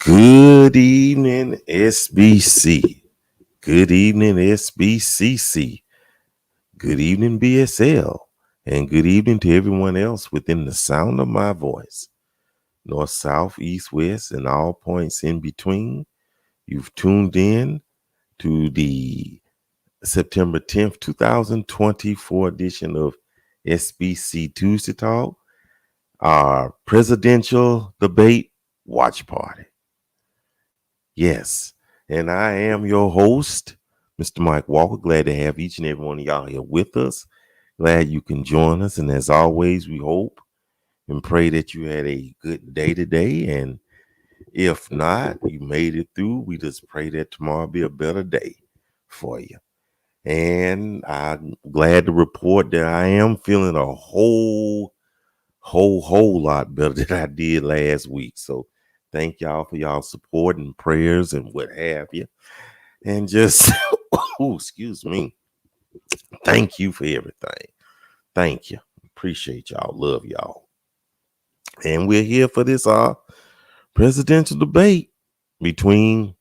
Good evening, SBC. Good evening, SBCC. Good evening, BSL. And good evening to everyone else within the sound of my voice. North, south, east, west, and all points in between. You've tuned in to the September 10th, 2024 edition of SBC Tuesday Talk, our presidential debate watch party. Yes, and I am your host, Mr. Mike Walker. Glad to have each and every one of y'all here with us. Glad you can join us. And as always, we hope and pray that you had a good day today. And if not, you made it through. We just pray that tomorrow be a better day for you. And I'm glad to report that I am feeling a whole lot better than I did last week. So thank y'all for y'all support and prayers and what have you. And just, excuse me. Thank you for everything. Thank you. Appreciate y'all. Love y'all. And we're here for this presidential debate between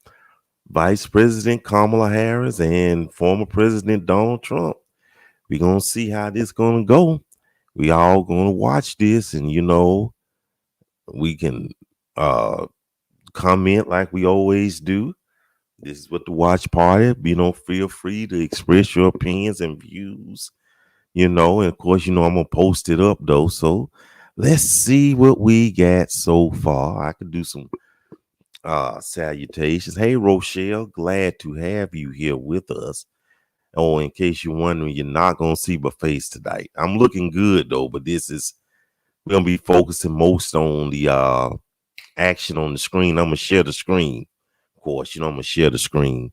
Vice-President Kamala Harris and former President Donald Trump. We're going to see how this going to go. We all going to watch this, and we can comment like we always do. This is what the watch party. Feel free to express your opinions and views. And of course, I'm gonna post it up though. So let's see what we got so far. I could do some salutations. Hey Rochelle, glad to have you here with us. Oh, in case you're wondering, you're not gonna see my face tonight. I'm looking good though, but we're gonna be focusing most on the action on the screen. I'm gonna share the screen. Of course, I'm gonna share the screen.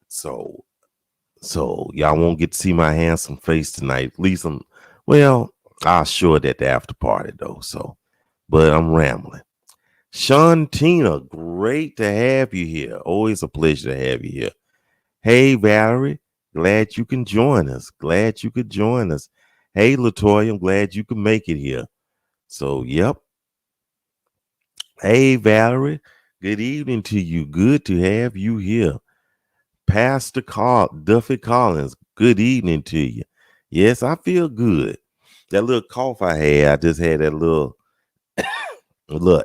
So y'all won't get to see my handsome face tonight. At least I'll show it at the after party though. But I'm rambling. Shantina, great to have you here. Always a pleasure to have you here. Hey Valerie, glad you can join us. Glad you could join us. Hey Latoya, I'm glad you could make it here. So, yep. Hey, Valerie, good evening to you. Good to have you here. Pastor Duffy Collins, good evening to you. Yes, I feel good. That little cough I had, I just had that little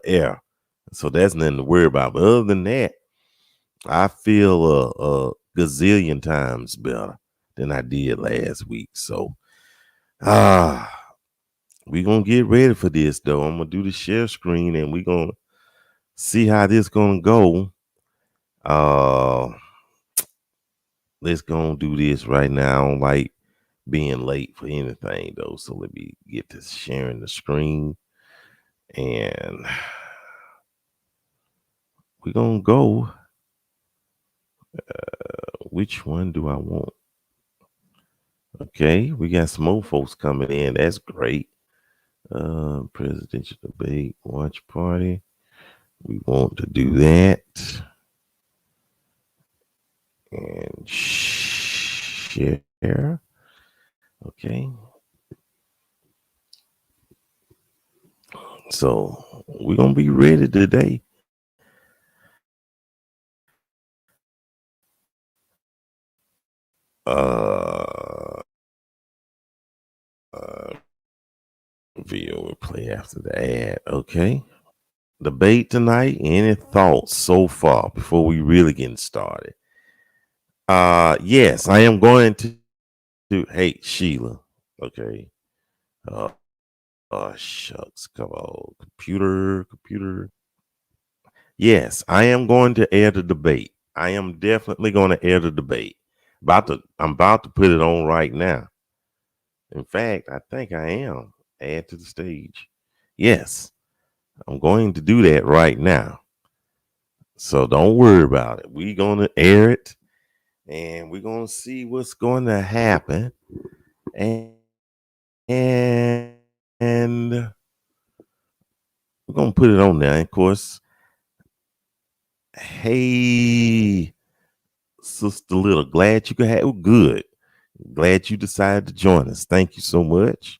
air. So that's nothing to worry about. But other than that, I feel a gazillion times better than I did last week. So, we're going to get ready for this, though. I'm going to do the share screen, and we're going to see how this going to go. Let's go do this right now. I don't like being late for anything, though. So let me get to sharing the screen. And we're going to go. Which one do I want? Okay, we got some more folks coming in. That's great. Presidential debate watch party. We want to do that. And share. Okay. So we're going to be ready today. Video will play after the ad. Okay. Debate tonight. Any thoughts so far before we really get started? Yes, I am going to hey Sheila. Okay. Shucks. Come on. Computer. Yes, I am going to air the debate. I am definitely going to air the debate. I'm about to put it on right now. In fact, I think I am. Add to the stage. Yes, I'm going to do that right now. So don't worry about it. We're going to air it, and we're going to see what's going to happen. And we're going to put it on there. And of course, hey, Sister Little, glad you could have good. Glad you decided to join us. Thank you so much.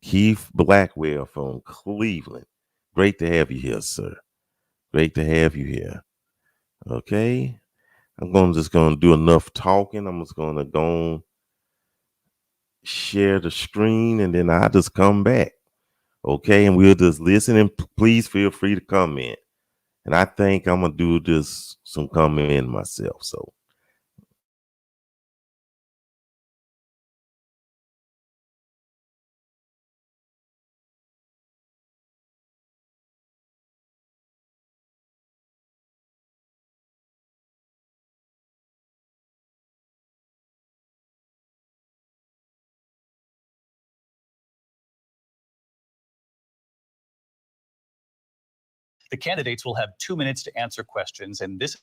Keith Blackwell from Cleveland. Great to have you here, sir. Great to have you here. Okay. Just gonna do enough talking. I'm just gonna go on, share the screen, and then I'll just come back. Okay, and we'll just listen, and please feel free to comment. And I think I'm gonna do this some comment myself. So the candidates will have 2 minutes to answer questions, and this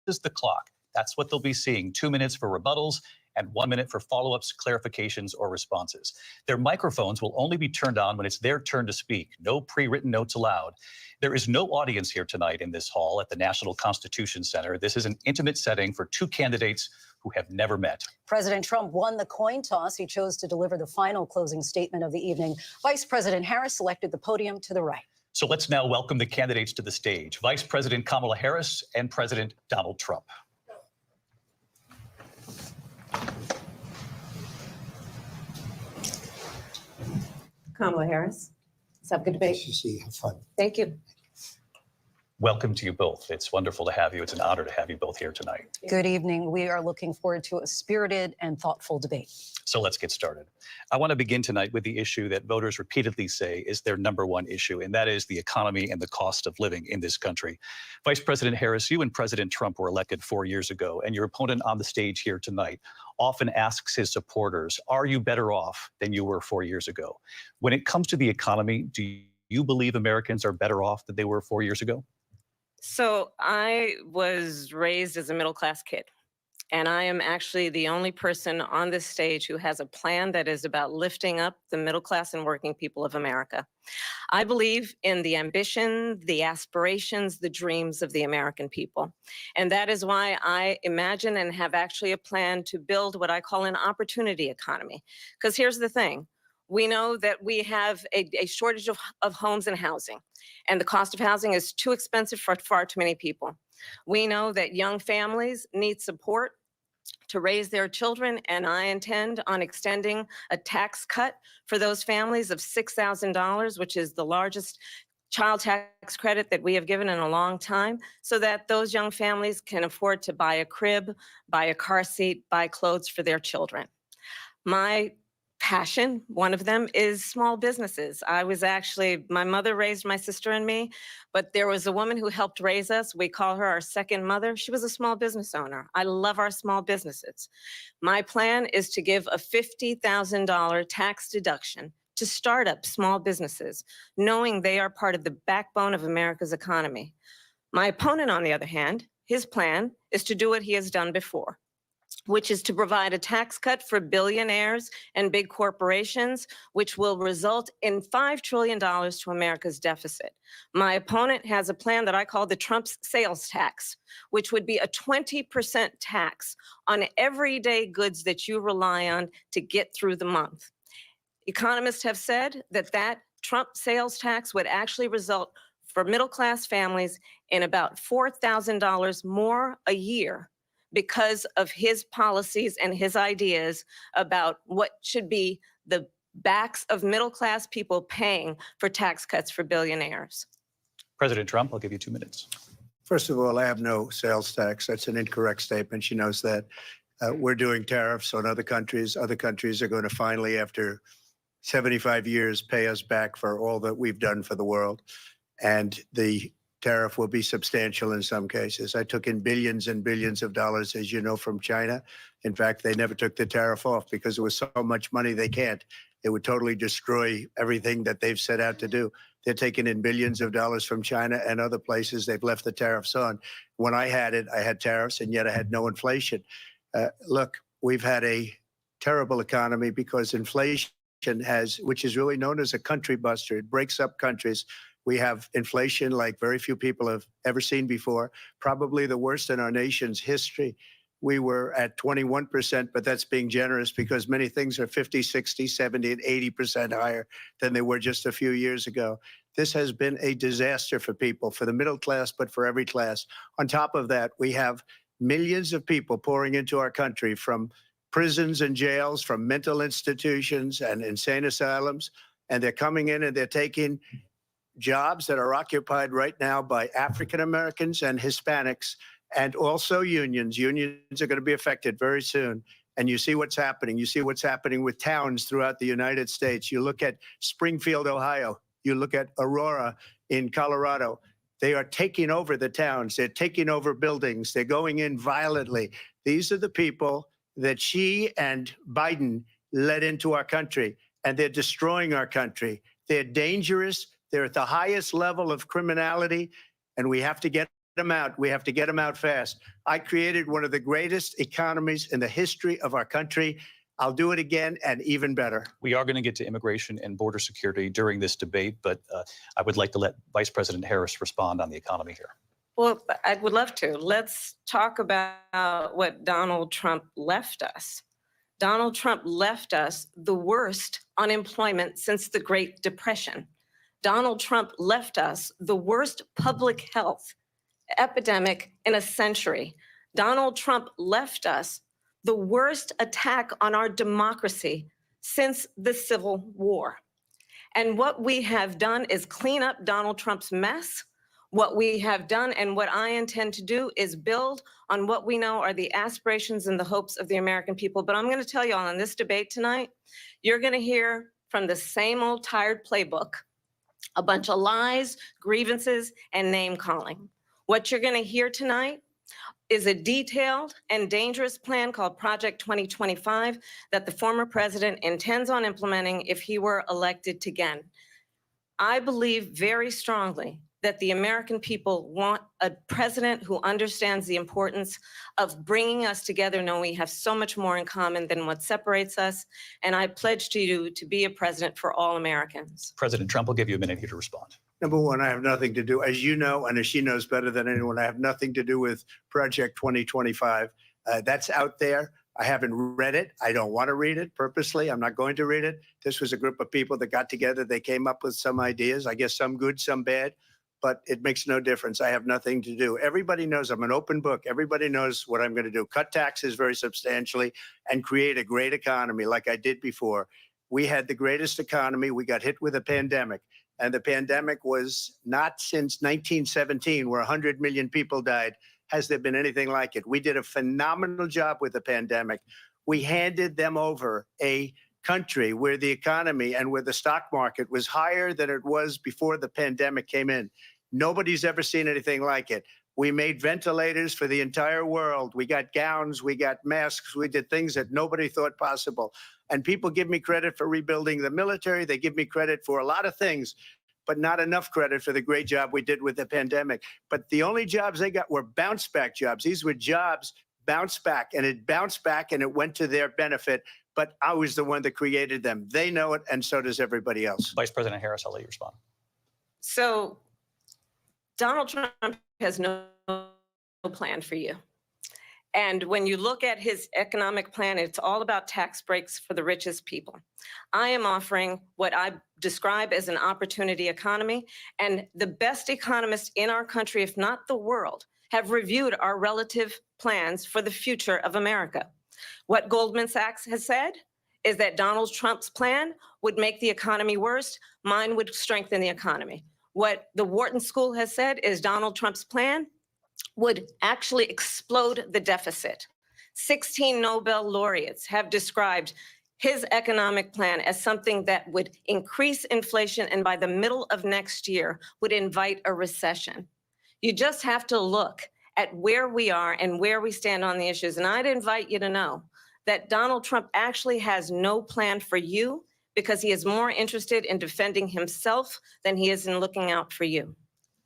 is the clock. That's what they'll be seeing. 2 minutes for rebuttals and 1 minute for follow-ups, clarifications, or responses. Their microphones will only be turned on when it's their turn to speak. No pre-written notes allowed. There is no audience here tonight in this hall at the National Constitution Center. This is an intimate setting for two candidates who have never met. President Trump won the coin toss. He chose to deliver the final closing statement of the evening. Vice President Harris selected the podium to the right. So let's now welcome the candidates to the stage, Vice President Kamala Harris and President Donald Trump. Kamala Harris, let's have a good debate. Nice to see you. Have fun. Thank you. Welcome to you both. It's wonderful to have you. It's an honor to have you both here tonight. Good evening. We are looking forward to a spirited and thoughtful debate. So let's get started. I want to begin tonight with the issue that voters repeatedly say is their number one issue, and that is the economy and the cost of living in this country. Vice President Harris, you and President Trump were elected 4 years ago, and your opponent on the stage here tonight often asks his supporters, are you better off than you were 4 years ago? When it comes to the economy, do you believe Americans are better off than they were 4 years ago? So I was raised as a middle-class kid, and I am actually the only person on this stage who has a plan that is about lifting up the middle class and working people of America. I believe in the ambition, the aspirations, the dreams of the American people. And that is why I imagine and have actually a plan to build what I call an opportunity economy. Because here's the thing. We know that we have a shortage of homes and housing, and the cost of housing is too expensive for far too many people. We know that young families need support to raise their children, and I intend on extending a tax cut for those families of $6,000, which is the largest child tax credit that we have given in a long time, so that those young families can afford to buy a crib, buy a car seat, buy clothes for their children. My passion, one of them, is small businesses. My mother raised my sister and me, but there was a woman who helped raise us. We call her our second mother. She was a small business owner. I love our small businesses. My plan is to give a $50,000 tax deduction to startup small businesses, knowing they are part of the backbone of America's economy. My opponent, on the other hand, his plan is to do what he has done before, which is to provide a tax cut for billionaires and big corporations, which will result in $5 trillion to America's deficit. My opponent has a plan that I call the Trump sales tax, which would be a 20% tax on everyday goods that you rely on to get through the month. Economists have said that Trump sales tax would actually result for middle-class families in about $4,000 more a year, because of his policies and his ideas about what should be the backs of middle-class people paying for tax cuts for billionaires. President Trump, I'll give you 2 minutes. First of all, I have no sales tax. That's an incorrect statement. She knows that. We're doing tariffs on other countries. Other countries are going to finally, after 75 years, pay us back for all that we've done for the world. And the tariff will be substantial in some cases. I took in billions and billions of dollars, as you know, from China. In fact, they never took the tariff off because it was so much money they can't. It would totally destroy everything that they've set out to do. They're taking in billions of dollars from China and other places. They've left the tariffs on. When I had it, I had tariffs, and yet I had no inflation. Look, we've had a terrible economy because inflation which is really known as a country buster. It breaks up countries. We have inflation like very few people have ever seen before, probably the worst in our nation's history. we were at 21%, but that's being generous because many things are 50, 60, 70, and 80% higher than they were just a few years ago. This has been a disaster for people, for the middle class, but for every class. On top of that, we have millions of people pouring into our country from prisons and jails, from mental institutions and insane asylums, and they're coming in and they're taking jobs that are occupied right now by African Americans and Hispanics, and also unions. Unions are going to be affected very soon. And you see what's happening. You see what's happening with towns throughout the United States. You look at Springfield, Ohio. You look at Aurora in Colorado. They are taking over the towns. They're taking over buildings. They're going in violently. These are the people that Xi and Biden led into our country, and they're destroying our country. They're dangerous. They're at the highest level of criminality, and we have to get them out. We have to get them out fast. I created one of the greatest economies in the history of our country. I'll do it again and even better. We are going to get to immigration and border security during this debate, but I would like to let Vice President Harris respond on the economy here. Well, I would love to. Let's talk about what Donald Trump left us. Donald Trump left us the worst unemployment since the Great Depression. Donald Trump left us the worst public health epidemic in a century. Donald Trump left us the worst attack on our democracy since the Civil War. And what we have done is clean up Donald Trump's mess. What we have done and what I intend to do is build on what we know are the aspirations and the hopes of the American people. But I'm going to tell you all in this debate tonight, you're going to hear from the same old tired playbook, a bunch of lies, grievances, and name calling. What you're going to hear tonight is a detailed and dangerous plan called Project 2025 that the former president intends on implementing if he were elected again. I believe very strongly that the American people want a president who understands the importance of bringing us together, knowing we have so much more in common than what separates us. And I pledge to you to be a president for all Americans. President Trump will give you a minute here to respond. Number one, I have nothing to do, as you know, and as she knows better than anyone, I have nothing to do with Project 2025. That's out there. I haven't read it. I don't want to read it purposely. I'm not going to read it. This was a group of people that got together. They came up with some ideas, I guess some good, some bad, but it makes no difference. I have nothing to do. Everybody knows I'm an open book. Everybody knows what I'm going to do. Cut taxes very substantially and create a great economy like I did before. We had the greatest economy. We got hit with a pandemic. And the pandemic was not since 1917, where 100 million people died, has there been anything like it. We did a phenomenal job with the pandemic. We handed them over a country where the economy and where the stock market was higher than it was before the pandemic came in. Nobody's ever seen anything like it. We made ventilators for the entire world. We got gowns, we got masks, we did things that nobody thought possible. And people give me credit for rebuilding the military. They give me credit for a lot of things, but not enough credit for the great job we did with the pandemic. But the only jobs they got were bounce back jobs. These were jobs bounce back, and it bounced back and it went to their benefit. But I was the one that created them. They know it, and so does everybody else. Vice President Harris, I'll let you respond. So Donald Trump has no plan for you. And when you look at his economic plan, it's all about tax breaks for the richest people. I am offering what I describe as an opportunity economy, and the best economists in our country, if not the world, have reviewed our relative plans for the future of America. What Goldman Sachs has said is that Donald Trump's plan would make the economy worse. Mine would strengthen the economy. What the Wharton School has said is Donald Trump's plan would actually explode the deficit. 16 Nobel laureates have described his economic plan as something that would increase inflation and by the middle of next year would invite a recession. You just have to look at where we are and where we stand on the issues. And I'd invite you to know that Donald Trump actually has no plan for you because he is more interested in defending himself than he is in looking out for you.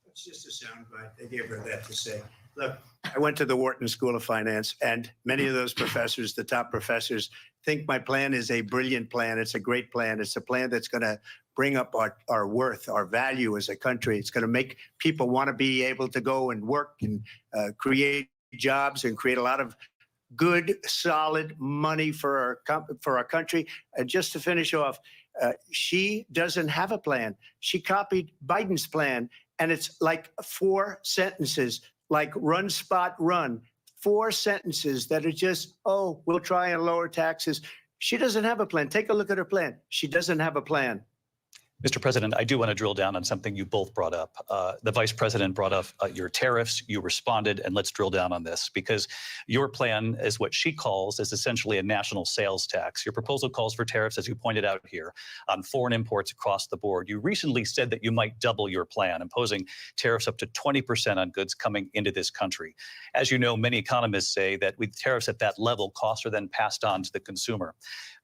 It's just a soundbite. They gave her that to say. Look, I went to the Wharton School of Finance, and many of those professors, the top professors, think my plan is a brilliant plan. It's a great plan. It's a plan that's going to bring up our worth, our value as a country. It's going to make people want to be able to go and work and create jobs and create a lot of good, solid money for our country. And just to finish off, she doesn't have a plan. She copied Biden's plan, and it's like 4 sentences, like run, spot, run. 4 sentences that are just, oh, we'll try and lower taxes. She doesn't have a plan. Take a look at her plan. She doesn't have a plan. Mr. President, I do want to drill down on something you both brought up. The Vice President brought up your tariffs. You responded, and let's drill down on this because your plan is what she calls is essentially a national sales tax. Your proposal calls for tariffs, as you pointed out here, on foreign imports across the board. You recently said that you might double your plan, imposing tariffs up to 20% on goods coming into this country. As you know, many economists say that with tariffs at that level, costs are then passed on to the consumer.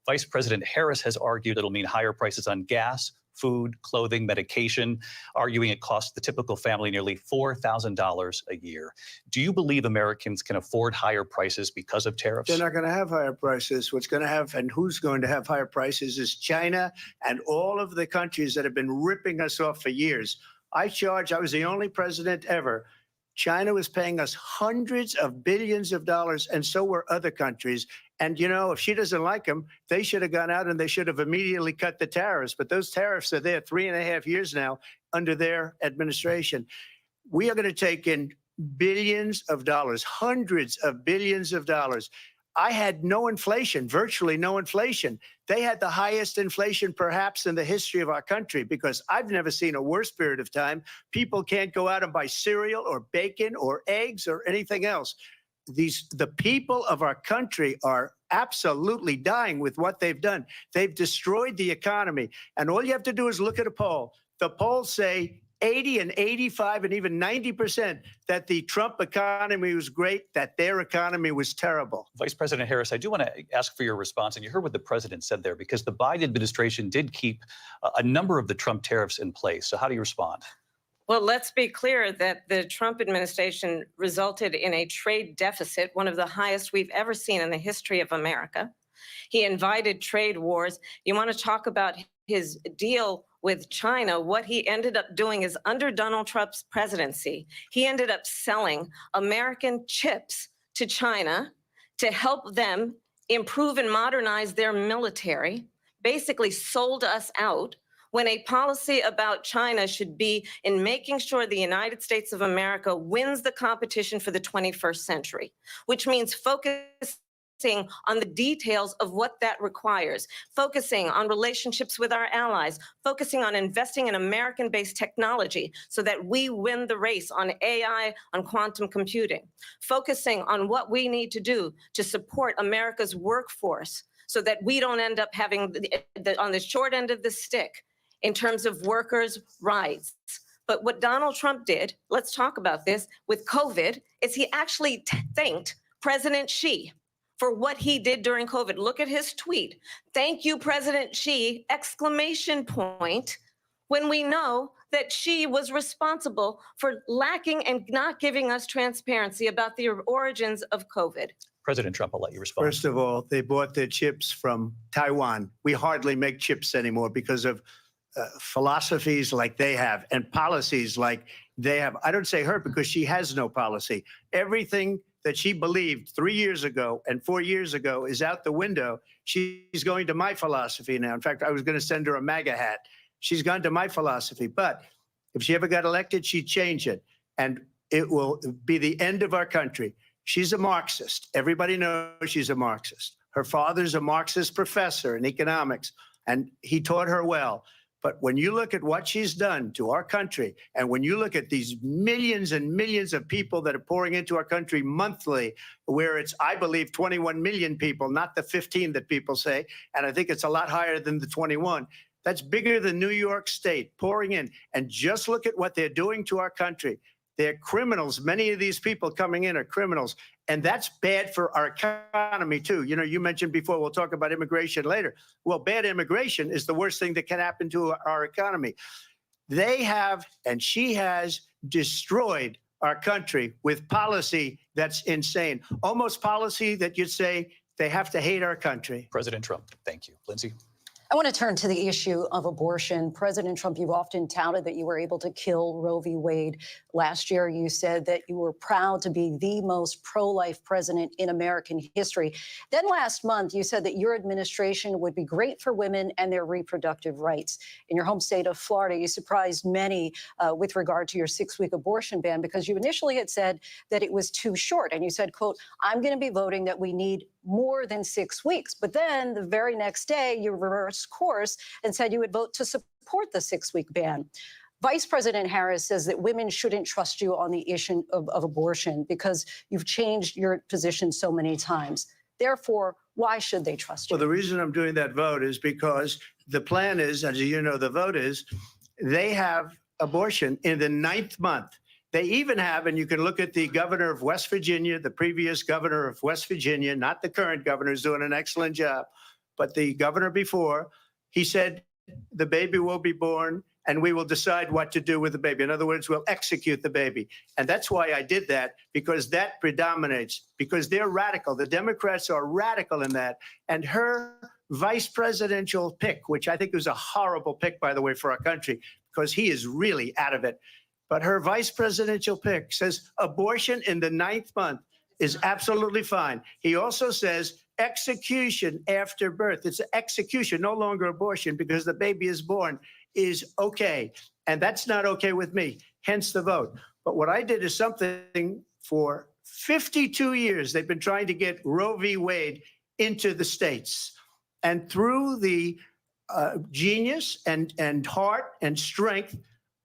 Vice President Harris has argued it'll mean higher prices on gas, food, clothing, medication, arguing it costs the typical family nearly $4,000 a year. Do you believe Americans can afford higher prices because of tariffs? They're not going to have higher prices. What's going to have and who's going to have higher prices is China and all of the countries that have been ripping us off for years. I was the only president ever. China was paying us hundreds of billions of dollars, and so were other countries. And, you know, if she doesn't like them, they should have gone out and they should have immediately cut the tariffs. But those tariffs are there 3.5 years now under their administration. We are going to take in billions of dollars, hundreds of billions of dollars. I had no inflation, virtually no inflation. They had the highest inflation perhaps in the history of our country because I've never seen a worse period of time. People can't go out and buy cereal or bacon or eggs or anything else. The people of our country are absolutely dying with what they've done. They've destroyed the economy. And all you have to do is look at a poll. The polls say 80 and 85 and even 90% that the Trump economy was great, that their economy was terrible. Vice President Harris, I do want to ask for your response. And you heard what the president said there, because the Biden administration did keep a number of the Trump tariffs in place. So how do you respond? Well, let's be clear that the Trump administration resulted in a trade deficit, one of the highest we've ever seen in the history of America. He invited trade wars. You want to talk about his deal with China? What he ended up doing is under Donald Trump's presidency, he ended up selling American chips to China to help them improve and modernize their military, basically sold us out, when a policy about China should be in making sure the United States of America wins the competition for the 21st century, which means focusing on the details of what that requires, focusing on relationships with our allies, focusing on investing in American-based technology so that we win the race on AI, on quantum computing, focusing on what we need to do to support America's workforce so that we don't end up having on the short end of the stick in terms of workers' rights. But what Donald Trump did, let's talk about this, with COVID, is he actually thanked President Xi for what he did during COVID. Look at his tweet. Thank you, President Xi, exclamation point, when we know that Xi was responsible for lacking and not giving us transparency about the origins of COVID. President Trump, I'll let you respond. First of all, they bought their chips from Taiwan. We hardly make chips anymore because of philosophies like they have and policies like they have. I don't say her because she has no policy. Everything that she believed 3 years ago and 4 years ago is out the window. She's going to my philosophy now. In fact, I was going to send her a MAGA hat. She's gone to my philosophy. But if she ever got elected, she'd change it. And it will be the end of our country. She's a Marxist. Everybody knows she's a Marxist. Her father's a Marxist professor in economics, and he taught her well. But when you look at what she's done to our country, and when you look at these millions and millions of people that are pouring into our country monthly, where it's, I believe, 21 million people, not the 15 that people say, and I think it's a lot higher than the 21. That's bigger than New York State pouring in. And just look at what they're doing to our country. They're criminals. Many of these people coming in are criminals. And that's bad for our economy, too. You know, you mentioned before, we'll talk about immigration later. Well, bad immigration is the worst thing that can happen to our economy. They have, and she has, destroyed our country with policy that's insane. Almost policy that you'd say they have to hate our country. President Trump, thank you. Lindsay? I want to turn to the issue of abortion. President Trump, you've often touted that you were able to kill Roe v. Wade. Last year, you said that you were proud to be the most pro-life president in American history. Then last month, you said that your administration would be great for women and their reproductive rights. In your home state of Florida, you surprised many with regard to your 6-week abortion ban because you initially had said that it was too short. And you said, quote, I'm going to be voting that we need more than 6 weeks. But then the very next day, you reversed course and said you would vote to support the 6-week ban. Vice-President Harris says that women shouldn't trust you on the issue of abortion because you've changed your position so many times. Therefore, why should they trust you? Well, the reason I'm doing that vote is because the plan is, as you know, the vote is, they have abortion in the 9th month. They even have, and you can look at the governor of West Virginia, the previous governor of West Virginia, not the current governor, who's doing an excellent job, but the governor before, he said the baby will be born and we will decide what to do with the baby. In other words, we'll execute the baby. And that's why I did that, because that predominates, because they're radical. The Democrats are radical in that. And her vice presidential pick, which I think was a horrible pick, by the way, for our country, because he is really out of it. But her vice presidential pick says abortion in the 9th month is absolutely fine. He also says execution after birth. It's execution, no longer abortion, because the baby is born, is okay. And that's not okay with me, hence the vote. But what I did is something for 52 years. They've been trying to get Roe v. Wade into the states. And through the genius and heart and strength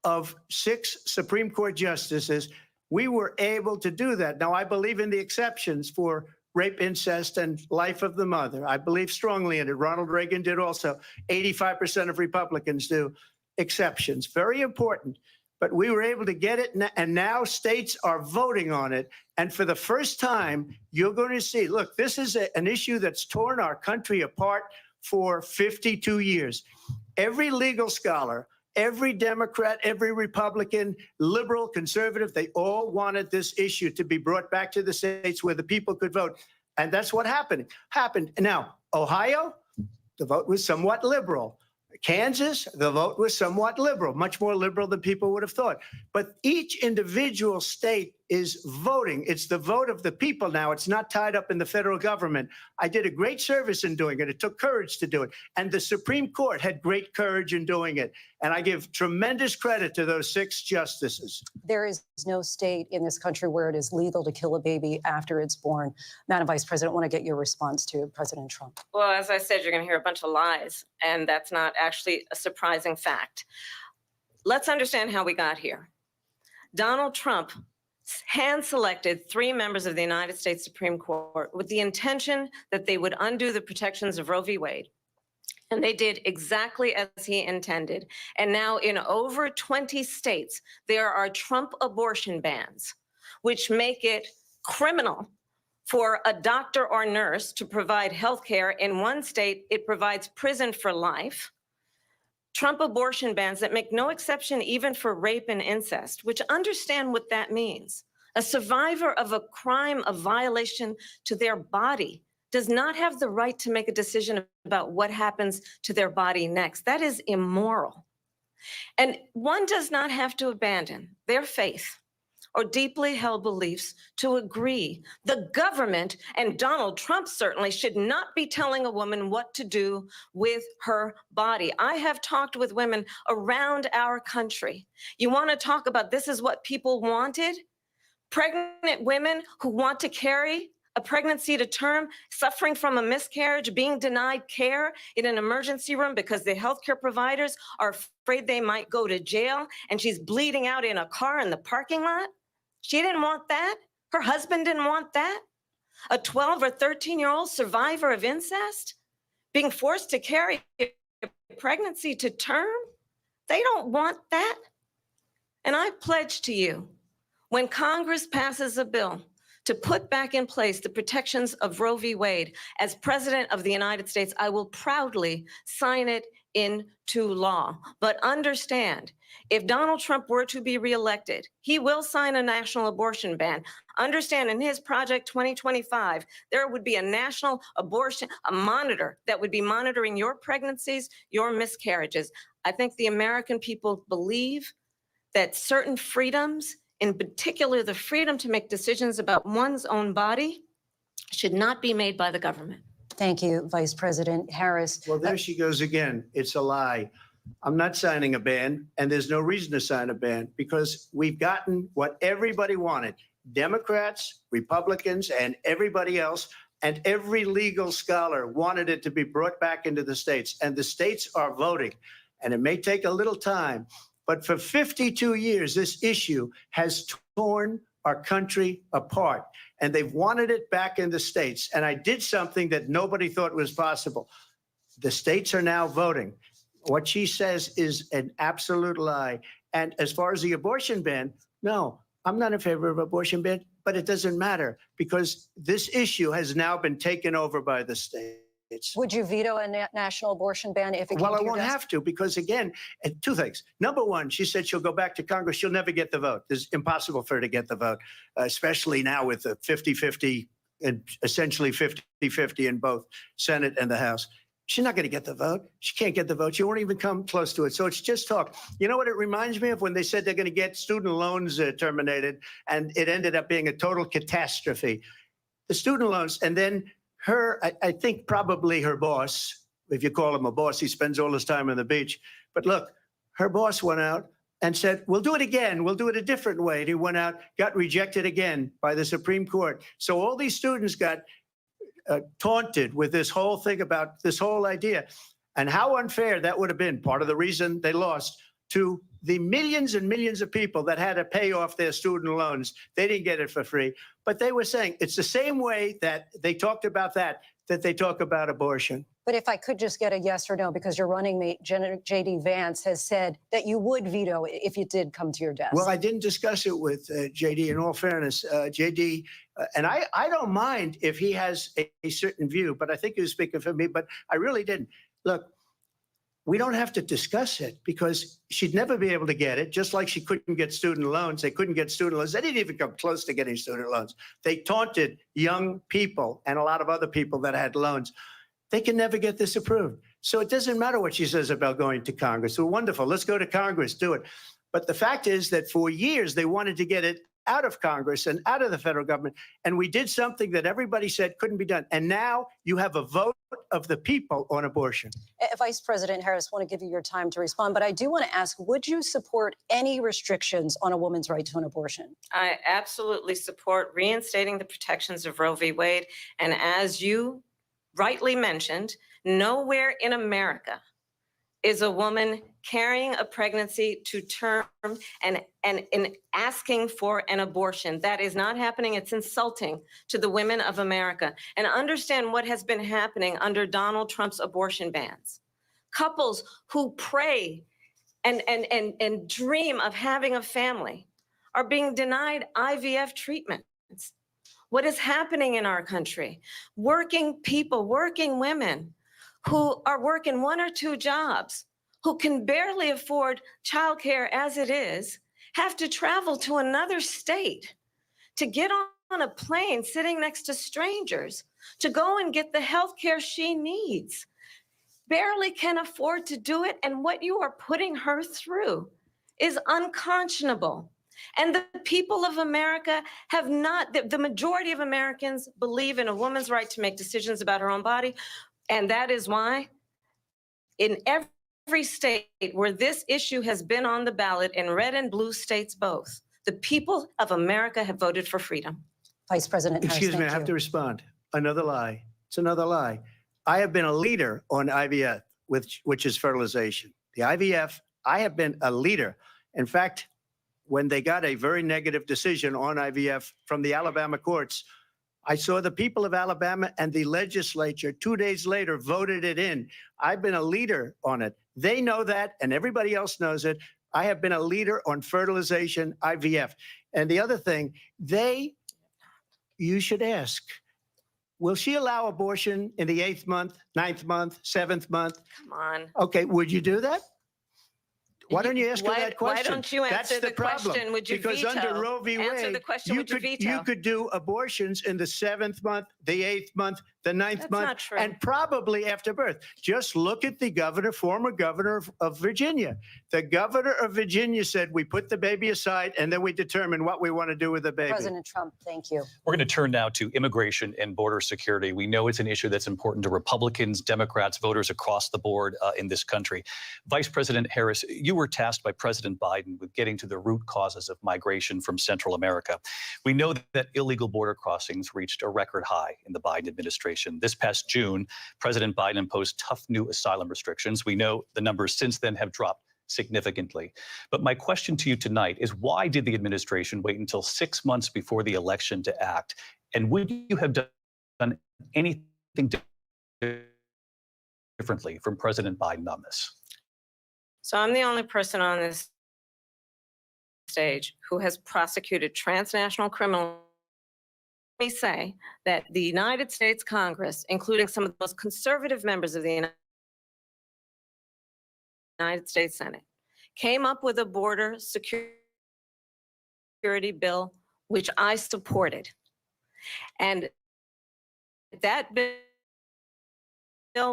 of 6 Supreme Court justices, we were able to do that. Now, I believe in the exceptions for rape, incest, and life of the mother. I believe strongly in it. Ronald Reagan did also. 85% of Republicans do. Exceptions, very important. But we were able to get it, and now states are voting on it. And for the first time, you're going to see, look, this is an issue that's torn our country apart for 52 years. Every legal scholar, every Democrat, every Republican, liberal, conservative, they all wanted this issue to be brought back to the states where the people could vote. And that's what happened. Now, Ohio, the vote was somewhat liberal. Kansas, the vote was somewhat liberal, much more liberal than people would have thought. But each individual state is voting. It's the vote of the people now. It's not tied up in the federal government. I did a great service in doing it. It took courage to do it. And the Supreme Court had great courage in doing it. And I give tremendous credit to those 6 justices. There is no state in this country where it is legal to kill a baby after it's born. Madam Vice President, I want to get your response to President Trump. Well, as I said, you're going to hear a bunch of lies, and that's not actually a surprising fact. Let's understand how we got here. Donald Trump hand-selected 3 members of the United States Supreme Court with the intention that they would undo the protections of Roe v. Wade. And they did exactly as he intended. And now in over 20 states, there are Trump abortion bans, which make it criminal for a doctor or nurse to provide health care. In one state, it provides prison for life. Trump abortion bans that make no exception even for rape and incest, which understand what that means. A survivor of a crime of violation to their body does not have the right to make a decision about what happens to their body next. That is immoral. And one does not have to abandon their faith or deeply held beliefs to agree. The government, and Donald Trump certainly, should not be telling a woman what to do with her body. I have talked with women around our country. You want to talk about this is what people wanted? Pregnant women who want to carry a pregnancy to term, suffering from a miscarriage, being denied care in an emergency room because the healthcare providers are afraid they might go to jail, and she's bleeding out in a car in the parking lot. She didn't want that. Her husband didn't want that. A 12 or 13-year-old survivor of incest being forced to carry a pregnancy to term. They don't want that. And I pledge to you, when Congress passes a bill to put back in place the protections of Roe v. Wade, as President of the United States, I will proudly sign it into law. But understand, if Donald Trump were to be reelected, he will sign a national abortion ban. Understand, in his Project 2025, there would be a national abortion, a monitor that would be monitoring your pregnancies, your miscarriages. I think the American people believe that certain freedoms, in particular the freedom to make decisions about one's own body, should not be made by the government. Thank you, Vice President Harris. Well, there she goes again. It's a lie. I'm not signing a ban, and there's no reason to sign a ban because we've gotten what everybody wanted. Democrats, Republicans, and everybody else, and every legal scholar wanted it to be brought back into the states, and the states are voting. And it may take a little time, but for 52 years, this issue has torn our country apart, and they've wanted it back in the states. And I did something that nobody thought was possible. The states are now voting. What she says is an absolute lie. And as far as the abortion ban, no, I'm not in favor of abortion ban, but it doesn't matter because this issue has now been taken over by the states. Would you veto a national abortion ban if it came Well, to I your won't desk? have to because, again, two things. Number one, she said she'll go back to Congress. She'll never get the vote. It's impossible for her to get the vote, especially now with the 50-50 and essentially 50-50 in both Senate and the House. She's not going to get the vote. She can't get the vote. She won't even come close to it. So it's just talk. You know what it reminds me of when they said they're going to get student loans terminated, and it ended up being a total catastrophe. The student loans, and then I think probably her boss, if you call him a boss, he spends all his time on the beach. But look, her boss went out and said, we'll do it again. We'll do it a different way. And he went out, got rejected again by the Supreme Court. So all these students got taunted with this whole thing about this whole idea. And how unfair that would have been, part of the reason they lost, to the millions and millions of people that had to pay off their student loans. They didn't get it for free. But they were saying it's the same way that they talked about that they talk about abortion. But if I could just get a yes or no, because your running mate, J.D. Vance, has said that you would veto it if it did come to your desk. Well, I didn't discuss it with J.D. in all fairness. J.D., and I don't mind if he has a certain view, but I think he was speaking for me, but I really didn't. Look, we don't have to discuss it because she'd never be able to get it, just like she couldn't get student loans. They couldn't get student loans. They didn't even come close to getting student loans. They taunted young people and a lot of other people that had loans. They can never get this approved. So it doesn't matter what she says about going to Congress. So wonderful. Let's go to Congress, do it. But the fact is that for years, they wanted to get it out of Congress and out of the federal government. And we did something that everybody said couldn't be done. And now you have a vote of the people on abortion. Vice President Harris, I want to give you your time to respond, but I do want to ask, would you support any restrictions on a woman's right to an abortion? I absolutely support reinstating the protections of Roe v. Wade. And as you rightly mentioned, nowhere in America is a woman carrying a pregnancy to term and asking for an abortion. That is not happening. It's insulting to the women of America. And understand what has been happening under Donald Trump's abortion bans. Couples who pray and dream of having a family are being denied IVF treatments. What is happening in our country? Working people, working women who are working 1 or 2 jobs, who can barely afford childcare as it is, have to travel to another state to get on a plane sitting next to strangers to go and get the health care she needs. Barely can afford to do it, and what you are putting her through is unconscionable. And the people of America have not, the majority of Americans believe in a woman's right to make decisions about her own body. And that is why in every state where this issue has been on the ballot, in red and blue states both, the people of America have voted for freedom. Vice President Harris, Excuse me, I have to respond. Another lie. It's another lie. I have been a leader on IVF, which is fertilization. The IVF, I have been a leader. In fact, when they got a very negative decision on IVF from the Alabama courts, I saw the people of Alabama and the legislature 2 days later voted it in. I've been a leader on it. They know that, and everybody else knows it. I have been a leader on fertilization, IVF. And the other thing, you should ask. will she allow abortion in the 8th month, 9th month, 7th month? Come on. Okay, would you do that? Why don't you ask her that question? Why don't you answer the question? Would you because veto? under Roe v. Answer Wade, the question, would you veto? you could do abortions in the 7th month, the 8th month, the 9th That's month, not true. and probably after birth. Just look at the former governor of Virginia. The governor of Virginia said, we put the baby aside and then we determine what we want to do with the baby. President Trump, thank you. We're going to turn now to immigration and border security. We know it's an issue that's important to Republicans, Democrats, voters across the board in this country. Vice President Harris, you were tasked by President Biden with getting to the root causes of migration from Central America. We know that illegal border crossings reached a record high in the Biden administration. This past June, President Biden imposed tough new asylum restrictions. We know the numbers since then have dropped significantly. But my question to you tonight is, why did the administration wait until 6 months before the election to act? And would you have done anything differently from President Biden on this? So I'm the only person on this stage who has prosecuted transnational criminals. Let me say that the United States Congress, including some of the most conservative members of the United States Senate, came up with a border security bill, which I supported. And that bill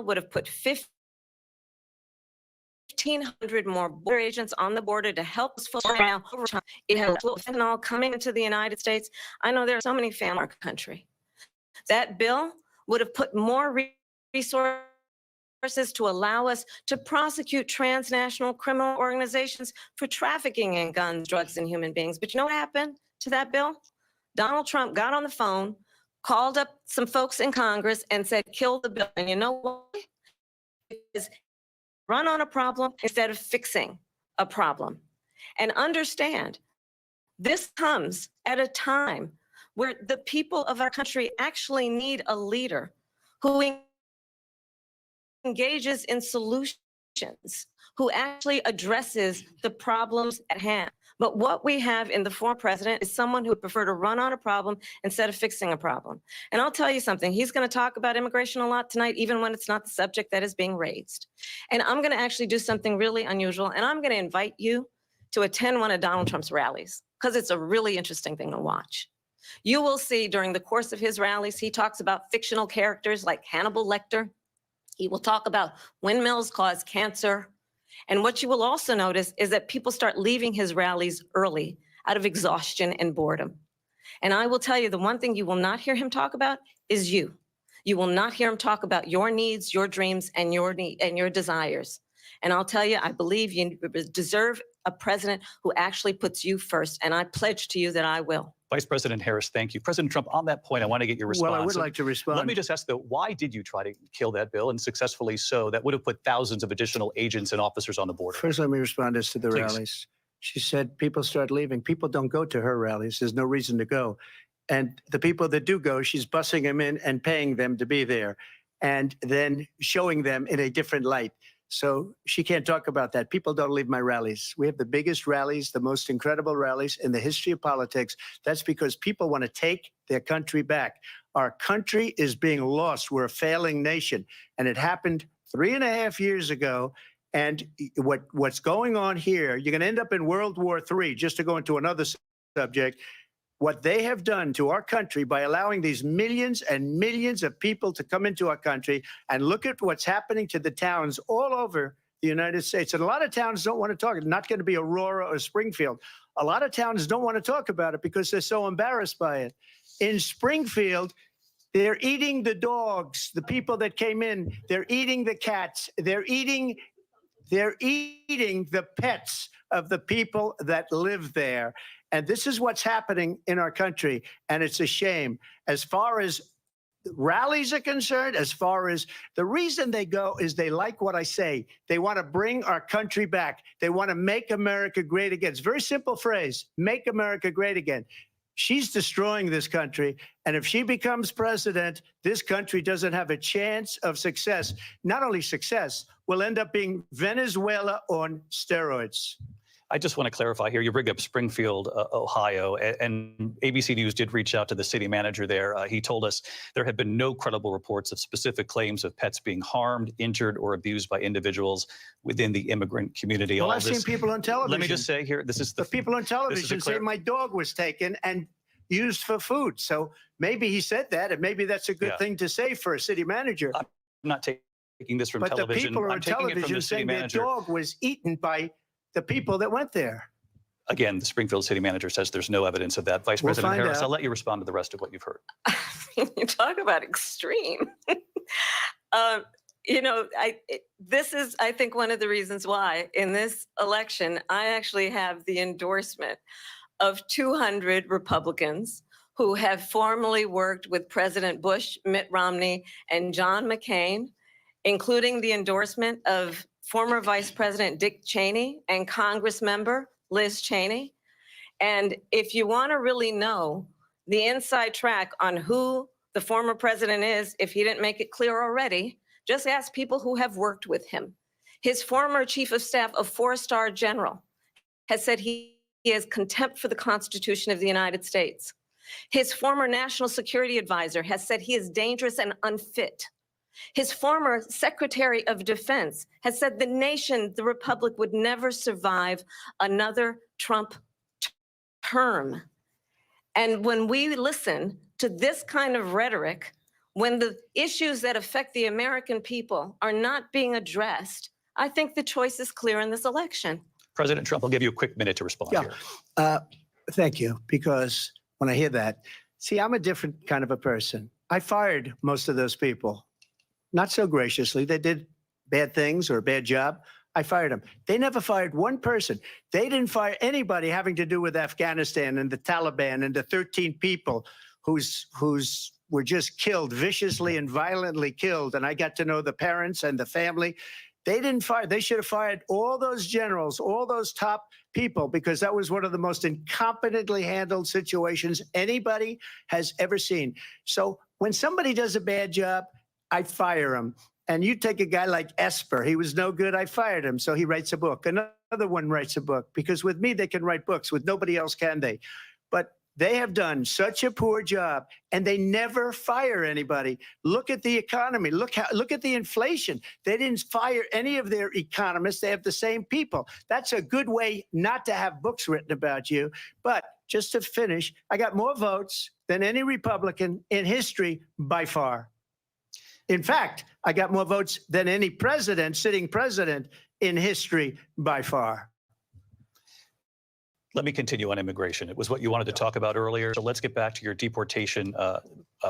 would have put 1,500 more border agents on the border to help us fulfill now over time. It has fentanyl coming into the United States. I know there are so many families in our country. That bill would have put more resources to allow us to prosecute transnational criminal organizations for trafficking in guns, drugs, and human beings. But you know what happened to that bill? Donald Trump got on the phone, called up some folks in Congress and said, kill the bill. And you know why? Because run on a problem instead of fixing a problem. And understand, this comes at a time where the people of our country actually need a leader who engages in solutions, who actually addresses the problems at hand. But what we have in the former president is someone who would prefer to run on a problem instead of fixing a problem. And I'll tell you something, he's going to talk about immigration a lot tonight, even when it's not the subject that is being raised. And I'm going to actually do something really unusual, and I'm going to invite you to attend one of Donald Trump's rallies, because it's a really interesting thing to watch. You will see during the course of his rallies, he talks about fictional characters like Hannibal Lecter. He will talk about windmills cause cancer. And what you will also notice is that people start leaving his rallies early out of exhaustion and boredom. And I will tell you, the one thing you will not hear him talk about is you. You will not hear him talk about your needs, your dreams, and your desires. And I'll tell you, I believe you deserve a president who actually puts you first. And I pledge to you that I will. Vice President Harris, thank you. President Trump, on that point, I want to get your response. Well, I would like to respond. Let me just ask, though, why did you try to kill that bill, and successfully so? That would have put thousands of additional agents and officers on the border. First, let me respond as to the Please. rallies. She said people start leaving. People don't go to her rallies. There's no reason to go. And the people that do go, she's bussing them in and paying them to be there, and then showing them in a different light. So she can't talk about that. People don't leave my rallies. We have the biggest rallies, the most incredible rallies in the history of politics. That's because people want to take their country back. Our country is being lost. We're a failing nation. And it happened 3.5 years ago. And what's going on here, you're going to end up in World War III, just to go into another subject. What they have done to our country by allowing these millions and millions of people to come into our country, and look at what's happening to the towns all over the United States. And a lot of towns don't want to talk. It's not going to be Aurora or Springfield. A lot of towns don't want to talk about it because they're so embarrassed by it. In Springfield, they're eating the dogs, the people that came in. They're eating the cats. They're eating the pets of the people that live there. And this is what's happening in our country, and it's a shame. As far as rallies are concerned, as far as the reason they go is they like what I say. They want to bring our country back. They want to make America great again. It's a very simple phrase, make America great again. She's destroying this country, and if she becomes president, this country doesn't have a chance of success. Not only success, we'll end up being Venezuela on steroids. I just want to clarify here. You bring up Springfield, Ohio, and ABC News did reach out to the city manager there. He told us there have been no credible reports of specific claims of pets being harmed, injured, or abused by individuals within the immigrant community. Well, I've seen people on television. Let me just say here, this is the people on television say my dog was taken and used for food. So maybe he said that, and maybe that's a good thing to say for a city manager. I'm not taking this from but television. The people I'm on taking it from television the city saying manager. their dog was eaten by the people that went there. Again, the Springfield city manager says there's no evidence of that. Vice President Harris, I'll let you respond to the rest of what you've heard. You talk about extreme. This is, I think, one of the reasons why in this election, I actually have the endorsement of 200 Republicans who have formerly worked with President Bush, Mitt Romney, and John McCain, including the endorsement of former Vice President Dick Cheney and Congress member Liz Cheney. And if you want to really know the inside track on who the former president is, if he didn't make it clear already, just ask people who have worked with him. His former chief of staff, a four-star general, has said he has contempt for the Constitution of the United States. His former national security advisor has said he is dangerous and unfit. His former Secretary of Defense has said the nation, the republic, would never survive another Trump term. And when we listen to this kind of rhetoric, when the issues that affect the American people are not being addressed, I think the choice is clear in this election. President Trump, I'll give you a quick minute to respond here. Thank you, because when I hear that, see, I'm a different kind of a person. I fired most of those people. Not so graciously. They did bad things or a bad job. I fired them. They never fired one person. They didn't fire anybody having to do with Afghanistan and the Taliban and the 13 people who's were just killed, viciously and violently killed. And I got to know the parents and the family. They didn't fire. They should have fired all those generals, all those top people, because that was one of the most incompetently handled situations anybody has ever seen. So when somebody does a bad job, I fire him. And you take a guy like Esper, he was no good, I fired him. So he writes a book. Another one writes a book, because with me, they can write books. With nobody else can they. But they have done such a poor job, and they never fire anybody. Look at the economy. Look at the inflation. They didn't fire any of their economists. They have the same people. That's a good way not to have books written about you. But just to finish, I got more votes than any Republican in history by far. In fact, I got more votes than any president, sitting president in history by far. Let me continue on immigration. It was what you wanted to talk about earlier. So let's get back to your deportation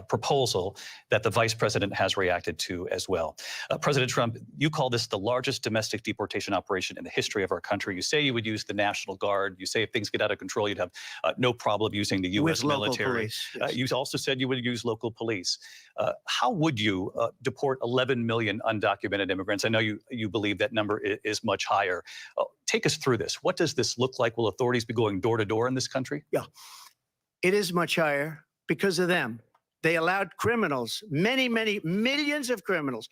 proposal that the vice president has reacted to as well. President Trump, you call this the largest domestic deportation operation in the history of our country. You say you would use the National Guard. You say if things get out of control, you'd have no problem using the U.S. military. Yes. You also said you would use local police. How would you deport 11 million undocumented immigrants? I know you believe that number is much higher. Take us through this. What does this look like? Will authorities be going door to door in this country? Yeah, it is much higher because of them. They allowed criminals, many, many millions of criminals.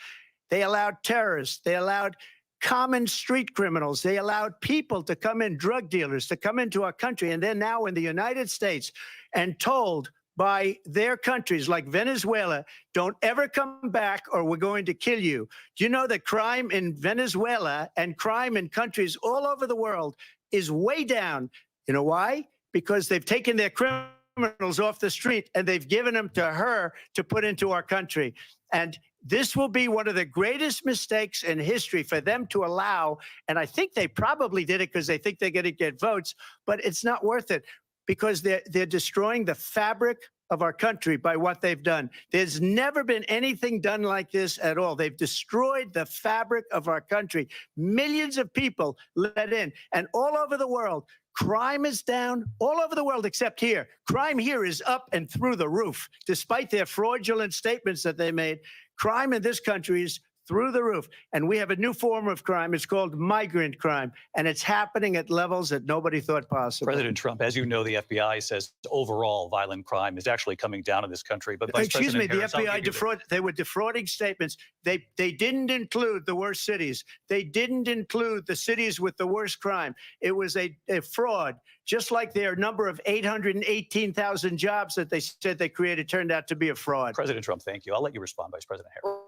They allowed terrorists. They allowed common street criminals. They allowed people to come in, drug dealers, to come into our country. And they're now in the United States and told by their countries like Venezuela, don't ever come back or we're going to kill you. Do you know that crime in Venezuela and crime in countries all over the world is way down? You know why? Because they've taken their criminals off the street and they've given them to her to put into our country. And this will be one of the greatest mistakes in history for them to allow. And I think they probably did it because they think they're going to get votes, but it's not worth it, because they're destroying the fabric of our country by what they've done. There's never been anything done like this at all. They've destroyed the fabric of our country. Millions of people let in, and all over the world, crime is down all over the world except here. Crime here is up and through the roof. Despite their fraudulent statements that they made, crime in this country is through the roof. And we have a new form of crime. It's called migrant crime. And it's happening at levels that nobody thought possible. President Trump, as you know, the FBI says overall violent crime is actually coming down in this country. But Vice Excuse me, President the Harris, FBI they were defrauding statements. They didn't include the worst cities. They didn't include the cities with the worst crime. It was a fraud. Just like their number of 818,000 jobs that they said they created turned out to be a fraud. President Trump, thank you. I'll let you respond, Vice President Harris.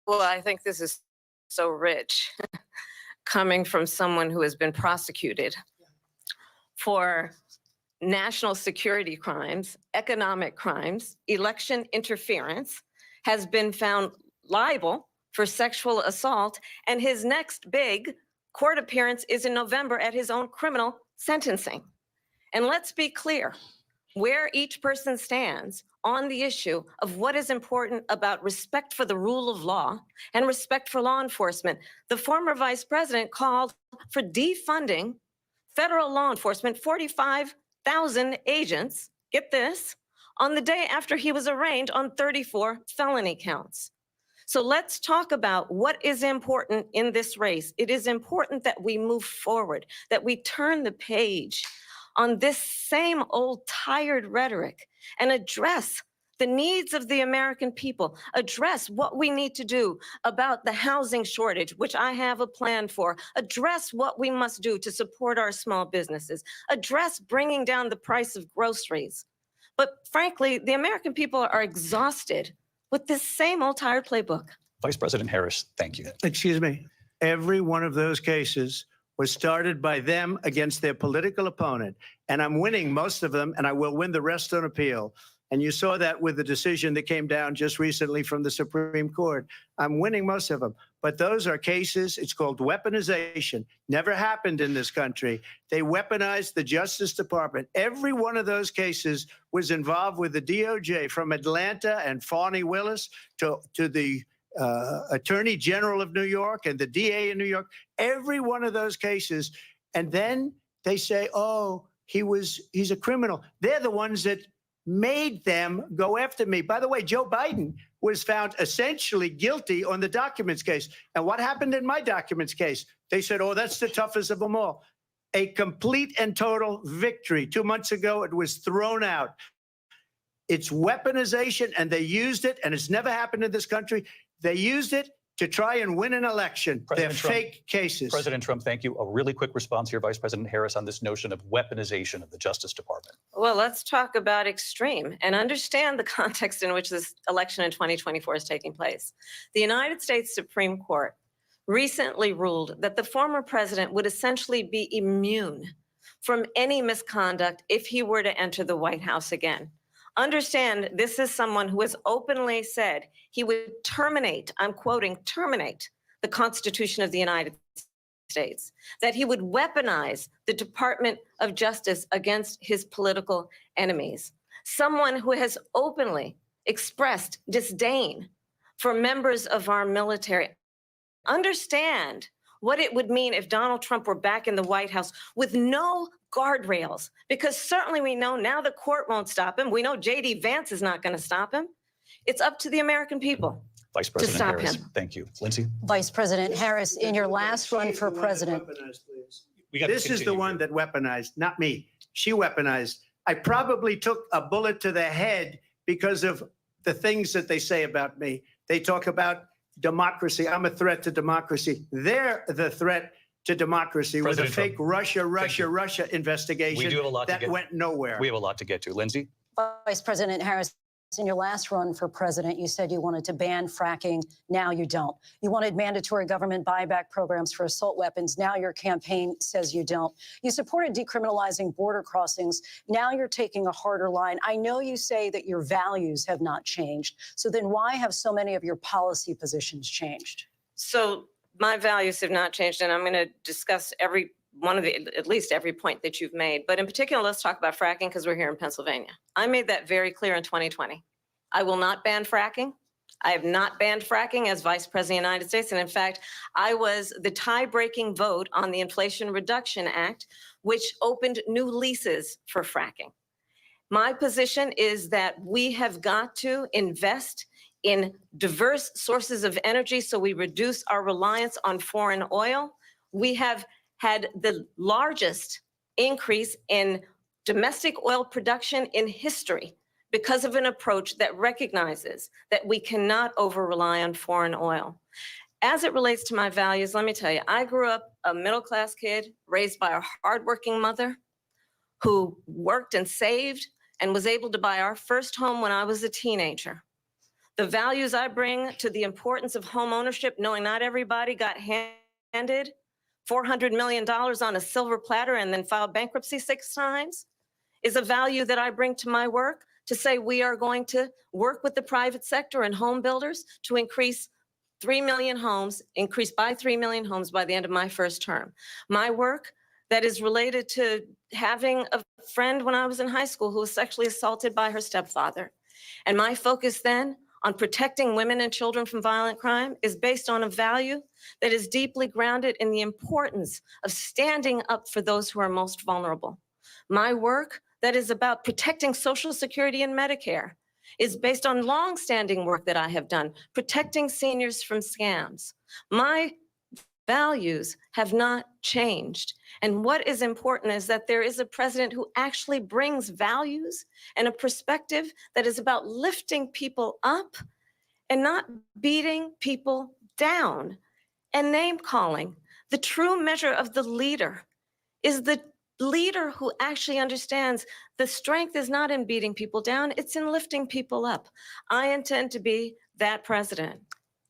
Well, I think this is so rich coming from someone who has been prosecuted for national security crimes, economic crimes, election interference, has been found liable for sexual assault, and his next big court appearance is in November at his own criminal sentencing. And let's be clear where each person stands on the issue of what is important about respect for the rule of law and respect for law enforcement. The former vice president called for defunding federal law enforcement, 45,000 agents, get this, on the day after he was arraigned on 34 felony counts. So let's talk about what is important in this race. It is important that we move forward, that we turn the page on this same old tired rhetoric and address the needs of the American people, address what we need to do about the housing shortage, which I have a plan for, address what we must do to support our small businesses, address bringing down the price of groceries. But frankly, the American people are exhausted with this same old tired playbook. Vice President Harris, thank you. Excuse me. Every one of those cases was started by them against their political opponent. And I'm winning most of them, and I will win the rest on appeal. And you saw that with the decision that came down just recently from the Supreme Court. I'm winning most of them. But those are cases, it's called weaponization. Never happened in this country. They weaponized the Justice Department. Every one of those cases was involved with the DOJ, from Atlanta and Fani Willis to the Attorney General of New York and the DA in New York. Every one of those cases. And then they say, oh, he's a criminal. They're the ones that made them go after me. By the way, Joe Biden was found essentially guilty on the documents case. And what happened in my documents case? They said, oh, that's the toughest of them all. A complete and total victory. 2 months ago, it was thrown out. It's weaponization, and they used it, and it's never happened in this country. They used it to try and win an election. They're fake cases. President Trump, thank you. A really quick response here, Vice President Harris, on this notion of weaponization of the Justice Department. Well, let's talk about extreme and understand the context in which this election in 2024 is taking place. The United States Supreme Court recently ruled that the former president would essentially be immune from any misconduct if he were to enter the White House again. Understand, this is someone who has openly said he would terminate, I'm quoting, terminate the Constitution of the United States, that he would weaponize the Department of Justice against his political enemies. Someone who has openly expressed disdain for members of our military. Understand what it would mean if Donald Trump were back in the White House with no guardrails, because certainly we know now the court won't stop him. We know J.D. Vance is not going to stop him. It's up to the American people Vice President stop Harris, him. thank you. Lindsay? Vice President Harris, in your last run for president. This is the one that weaponized, not me. She weaponized. I probably took a bullet to the head because of the things that they say about me. They talk about democracy. I'm a threat to democracy. They're the threat to democracy with a fake Russia investigation We do have a lot to that get. went nowhere. We have a lot to get to. Lindsay? Vice President Harris, in your last run for president, you said you wanted to ban fracking. Now you don't. You wanted mandatory government buyback programs for assault weapons. Now your campaign says you don't. You supported decriminalizing border crossings. Now you're taking a harder line. I know you say that your values have not changed. So then why have so many of your policy positions changed? So my values have not changed, and I'm going to discuss every one of the, at least every point that you've made. But in particular, let's talk about fracking because we're here in Pennsylvania. I made that very clear in 2020. I will not ban fracking. I have not banned fracking as Vice President of the United States. And in fact, I was the tie-breaking vote on the Inflation Reduction Act, which opened new leases for fracking. My position is that we have got to invest in diverse sources of energy so we reduce our reliance on foreign oil. We have had the largest increase in domestic oil production in history because of an approach that recognizes that we cannot over-rely on foreign oil. As it relates to my values, let me tell you, I grew up a middle-class kid raised by a hardworking mother who worked and saved and was able to buy our first home when I was a teenager. The values I bring to the importance of home ownership, knowing not everybody got handed $400 million on a silver platter and then filed bankruptcy 6 times, is a value that I bring to my work to say we are going to work with the private sector and home builders to increase 3 million homes, increase by 3 million homes by the end of my first term. My work that is related to having a friend when I was in high school who was sexually assaulted by her stepfather. And my focus then on protecting women and children from violent crime is based on a value that is deeply grounded in the importance of standing up for those who are most vulnerable. My work that is about protecting Social Security and Medicare is based on longstanding work that I have done, protecting seniors from scams. My values have not changed. And what is important is that there is a president who actually brings values and a perspective that is about lifting people up and not beating people down and name calling. The true measure of the leader is the leader who actually understands the strength is not in beating people down, it's in lifting people up. I intend to be that president.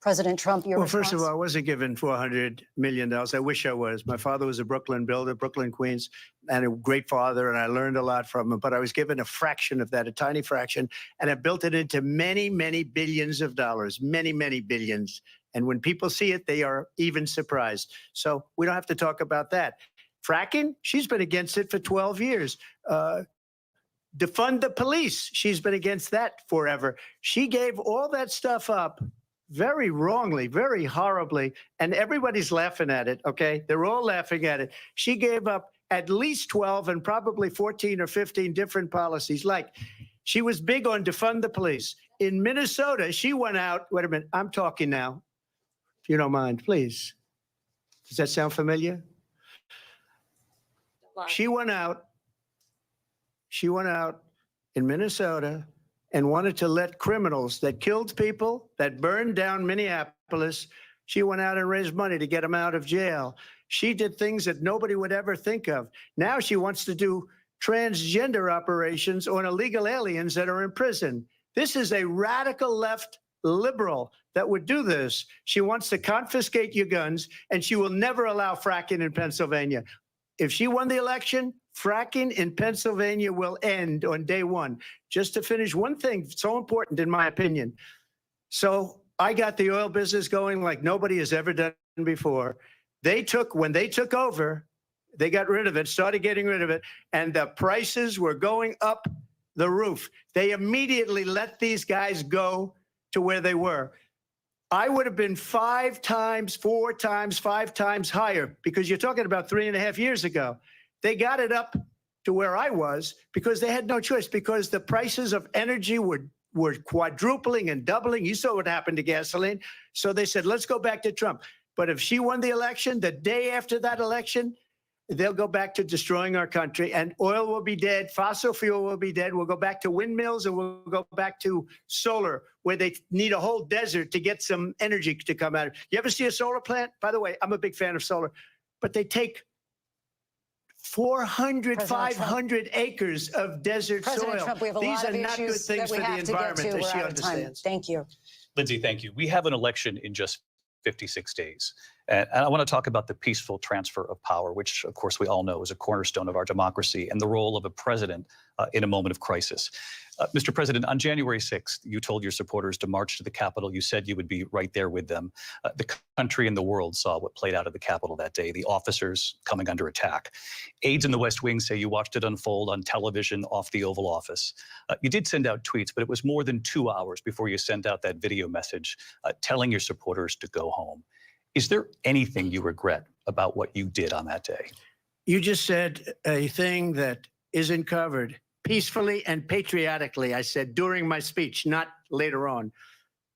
President Trump, your Well, response? first of all, I wasn't given $400 million. I wish I was. My father was a Brooklyn builder, Brooklyn, Queens, and a great father, and I learned a lot from him. But I was given a fraction of that, a tiny fraction, and I built it into many, many billions of dollars, many, many billions. And when people see it, they are even surprised. So we don't have to talk about that. Fracking, she's been against it for 12 years. Defund the police, she's been against that forever. She gave all that stuff up very wrongly, very horribly, and everybody's laughing at it, okay? They're all laughing at it. She gave up at least 12 and probably 14 or 15 different policies. Like, she was big on defund the police. In Minnesota, she went out, wait a minute, I'm talking now, if you don't mind, please. Does that sound familiar? She went out in Minnesota and wanted to let criminals that killed people, that burned down Minneapolis, she went out and raised money to get them out of jail. She did things that nobody would ever think of. Now she wants to do transgender operations on illegal aliens that are in prison. This is a radical left liberal that would do this. She wants to confiscate your guns, and she will never allow fracking in Pennsylvania. If she won the election, fracking in Pennsylvania will end on day one. Just to finish, one thing so important in my opinion. So I got the oil business going like nobody has ever done before. When they took over, they got rid of it, started getting rid of it, and the prices were going up the roof. They immediately let these guys go to where they were. I would have been 5 times, 4 times, 5 times higher, because you're talking about 3.5 years ago. They got it up to where I was because they had no choice, because the prices of energy were quadrupling and doubling. You saw what happened to gasoline. So they said, let's go back to Trump. But if she won the election, the day after that election, they'll go back to destroying our country, and oil will be dead. Fossil fuel will be dead. We'll go back to windmills, and we'll go back to solar, where they need a whole desert to get some energy to come out. You ever see a solar plant? By the way, I'm a big fan of solar, but they take 400, 500 acres of desert President soil. Trump, we have a These lot are of not good issues things that we for the have to get environment, to. as We're she out of time. understands. Thank you. Lindsay, thank you. We have an election in just 56 days. And I want to talk about the peaceful transfer of power, which, of course, we all know is a cornerstone of our democracy, and the role of a president in a moment of crisis. Mr. President, on January 6th, you told your supporters to march to the Capitol. You said you would be right there with them. The country and the world saw what played out at the Capitol that day, the officers coming under attack. Aides in the West Wing say you watched it unfold on television off the Oval Office. You did send out tweets, but it was more than 2 hours before you sent out that video message telling your supporters to go home. Is there anything you regret about what you did on that day? You just said a thing that isn't covered. Peacefully and patriotically, I said during my speech, not later on.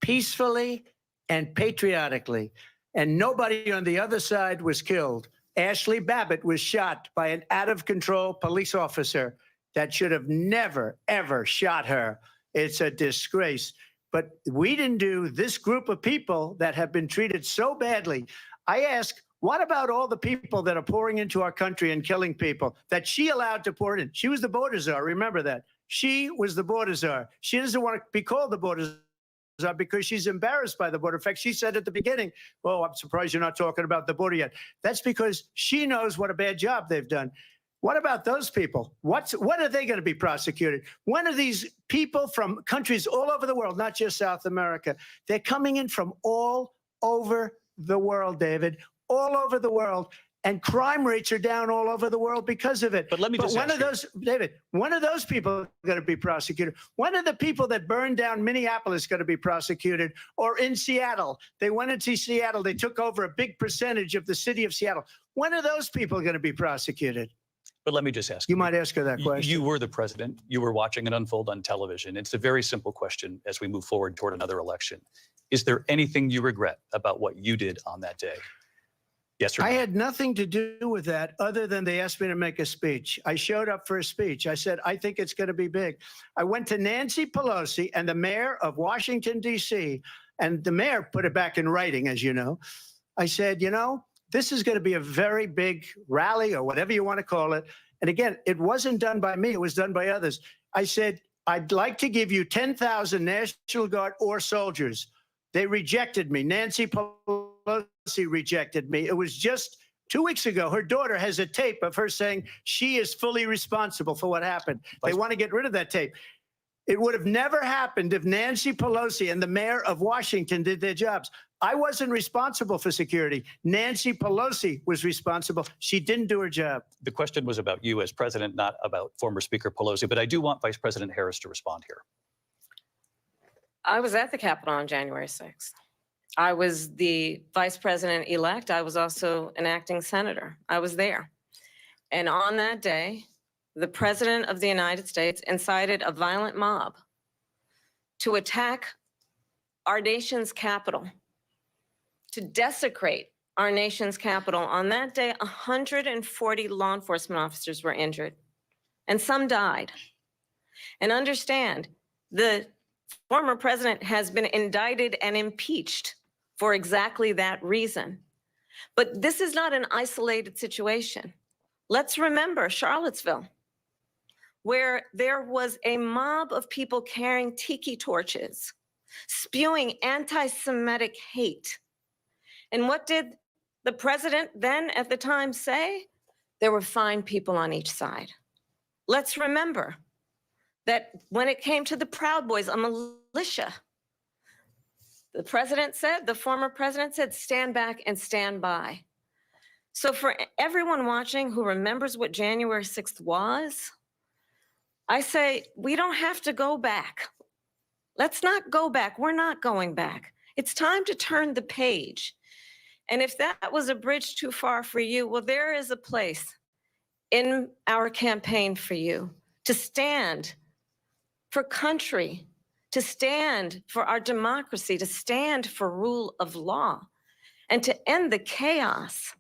peacefully and patriotically. And nobody on the other side was killed. Ashley Babbitt was shot by an out-of-control police officer that should have never, ever shot her. It's a disgrace. But we didn't do this group of people that have been treated so badly. I ask, what about all the people that are pouring into our country and killing people that she allowed to pour in? She was the border czar. Remember that. She was the border czar. She doesn't want to be called the border czar because she's embarrassed by the border. In fact, she said at the beginning, "Oh, I'm surprised you're not talking about the border yet." That's because she knows what a bad job they've done. What about those people? When are they going to be prosecuted? When are these people from countries all over the world, not just South America? They're coming in from all over the world, David, all over the world. And crime rates are down all over the world because of it. But let me just when ask are those, David, when are those people going to be prosecuted? When are the people that burned down Minneapolis going to be prosecuted? Or in Seattle? They went into Seattle. They took over a big percentage of the city of Seattle. When are those people going to be prosecuted? But let me just ask You might ask her that question. You were the president. You were watching it unfold on television. It's a very simple question as we move forward toward another election. Is there anything you regret about what you did on that day? Yes or no? I had nothing to do with that other than they asked me to make a speech. I showed up for a speech. I said, I think it's going to be big. I went to Nancy Pelosi and the mayor of Washington, D.C., and the mayor put it back in writing, as you know. I said, you know, this is going to be a very big rally or whatever you want to call it. And again, it wasn't done by me. It was done by others. I said, I'd like to give you 10,000 National Guard or soldiers. They rejected me. Nancy Pelosi rejected me. It was just 2 weeks ago. Her daughter has a tape of her saying she is fully responsible for what happened. They want to get rid of that tape. It would have never happened if Nancy Pelosi and the mayor of Washington did their jobs. I wasn't responsible for security. Nancy Pelosi was responsible. She didn't do her job. The question was about you as president, not about former Speaker Pelosi, but I do want Vice President Harris to respond here. I was at the Capitol on January 6th. I was the vice president-elect. I was also an acting senator. I was there. And on that day, the President of the United States incited a violent mob to attack our nation's capital, to desecrate our nation's capital. On that day, 140 law enforcement officers were injured, and some died. And understand, the former president has been indicted and impeached for exactly that reason. But this is not an isolated situation. Let's remember Charlottesville, where there was a mob of people carrying tiki torches, spewing anti-Semitic hate. And what did the president then at the time say? There were fine people on each side. Let's remember that when it came to the Proud Boys, a militia, the president said, the former president said, stand back and stand by. So for everyone watching who remembers what January 6th was, I say, we don't have to go back. Let's not go back. We're not going back. It's time to turn the page. And if that was a bridge too far for you, well, there is a place in our campaign for you to stand for country, to stand for our democracy, to stand for rule of law, and to end the chaos,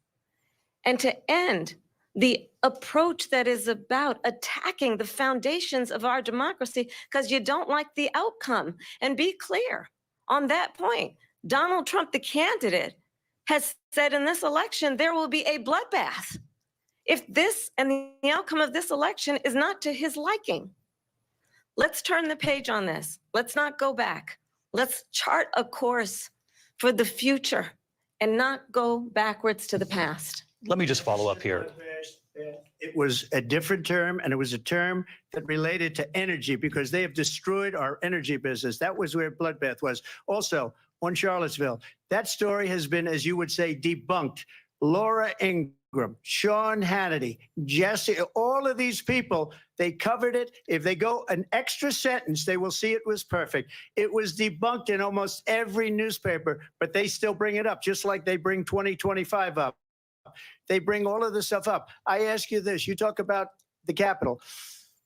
and to end the approach that is about attacking the foundations of our democracy because you don't like the outcome. And be clear on that point. Donald Trump, the candidate, has said in this election, there will be a bloodbath if this and the outcome of this election is not to his liking. Let's turn the page on this. Let's not go back. Let's chart a course for the future and not go backwards to the past. Let me just follow up here. It was a different term, and it was a term that related to energy because they have destroyed our energy business. That was where bloodbath was. Also, on Charlottesville, that story has been, as you would say, debunked. Laura Ingraham, Sean Hannity, Jesse, all of these people, they covered it. If they go an extra sentence, they will see it was perfect. It was debunked in almost every newspaper, but they still bring it up, just like they bring 2025 up. They bring all of this stuff up. I ask you this, you talk about the Capitol.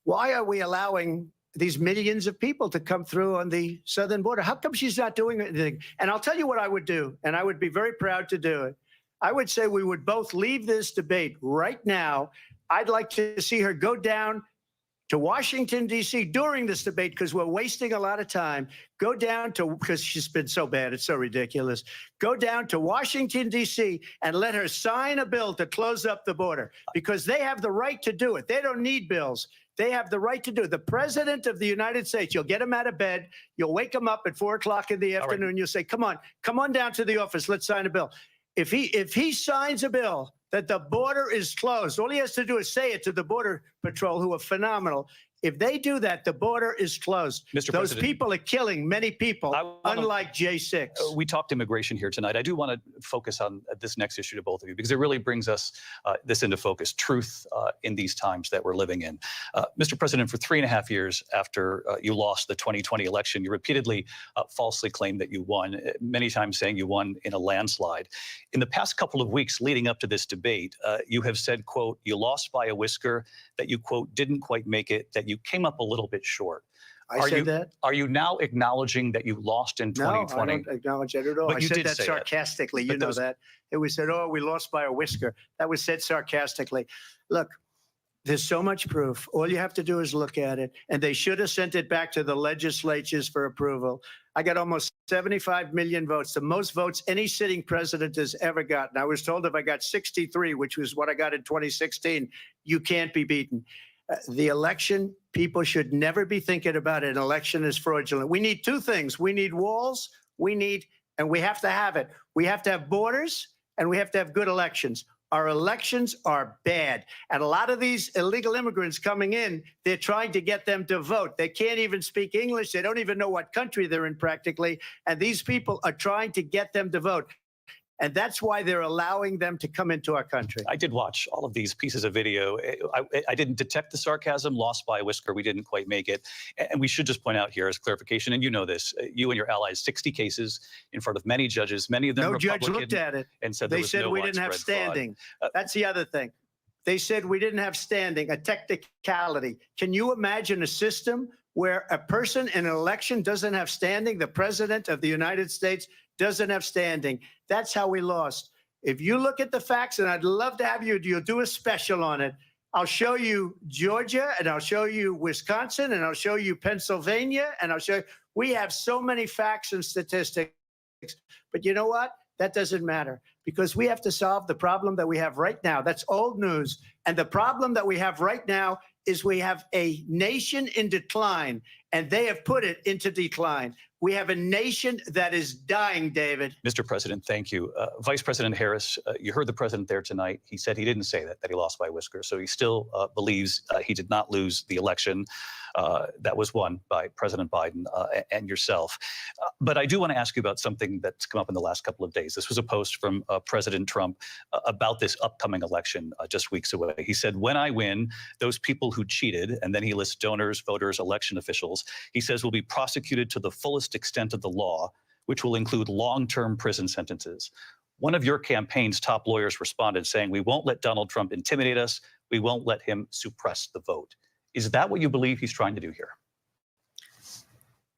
Why are we allowing these millions of people to come through on the southern border. How come she's not doing anything? And I'll tell you what I would do, and I would be very proud to do it. I would say we would both leave this debate right now. I'd like to see her go down to Washington, D.C. during this debate, because we're wasting a lot of time. Go down to, because she's been so bad, it's so ridiculous. Go down to Washington, D.C. and let her sign a bill to close up the border, because they have the right to do it. They don't need bills. They have the right to do it. The President of the United States, you'll get him out of bed. You'll wake him up at 4 o'clock in the afternoon. Right. You'll say, come on down to the office. Let's sign a bill. If he signs a bill that the border is closed, all he has to do is say it to the Border Patrol, who are phenomenal. If they do that, the border is closed. Mr. Those President, people are killing many people, unlike J6. We talked immigration here tonight. I do want to focus on this next issue to both of you, because it really brings us this into focus, truth in these times that we're living in. Mr. President, for 3.5 years after you lost the 2020 election, you repeatedly falsely claimed that you won, many times saying you won in a landslide. In the past couple of weeks leading up to this debate, you have said, quote, you lost by a whisker, that you, quote, didn't quite make it, that you came up a little bit short. I said that? Are you now acknowledging that you lost in 2020? No, I don't acknowledge that at all. But I you said did that say sarcastically. You know that. It was said, oh, we lost by a whisker. That was said sarcastically. Look, there's so much proof. All you have to do is look at it. And they should have sent it back to the legislatures for approval. I got almost 75 million votes, the most votes any sitting president has ever gotten. I was told if I got 63, which was what I got in 2016, you can't be beaten. The election, people should never be thinking about it. An election is fraudulent. We need two things. We need walls. And we have to have it. We have to have borders, and we have to have good elections. Our elections are bad. And a lot of these illegal immigrants coming in, they're trying to get them to vote. They can't even speak English. They don't even know what country they're in practically. And these people are trying to get them to vote. And that's why they're allowing them to come into our country. I did watch all of these pieces of video. I didn't detect the sarcasm, lost by a whisker. We didn't quite make it. And we should just point out here as clarification, and you know this, you and your allies, 60 cases in front of many judges, many of them no Republican. Judge looked at it. And said they said we didn't have standing. That's the other thing. They said we didn't have standing, a technicality. Can you imagine a system where a person in an election doesn't have standing? The President of the United States doesn't have standing. That's how we lost. If you look at the facts, and I'd love to have you'll do a special on it. I'll show you Georgia, and I'll show you Wisconsin, and I'll show you Pennsylvania, and I'll show you. We have so many facts and statistics. But you know what? That doesn't matter, because we have to solve the problem that we have right now. That's old news. And the problem that we have right now is we have a nation in decline, and they have put it into decline. We have a nation that is dying, David. Mr. President, thank you. Vice-President Harris, you heard the president there tonight. He said he didn't say that he lost by a whisker. So he still believes he did not lose the election that was won by President Biden and yourself. But I do want to ask you about something that's come up in the last couple of days. This was a post from President Trump about this upcoming election just weeks away. He said, when I win, those people who cheated, and then he lists donors, voters, election officials, he says will be prosecuted to the fullest extent of the law, which will include long-term prison sentences. One of your campaign's top lawyers responded saying, we won't let Donald Trump intimidate us. We won't let him suppress the vote. Is that what you believe he's trying to do here?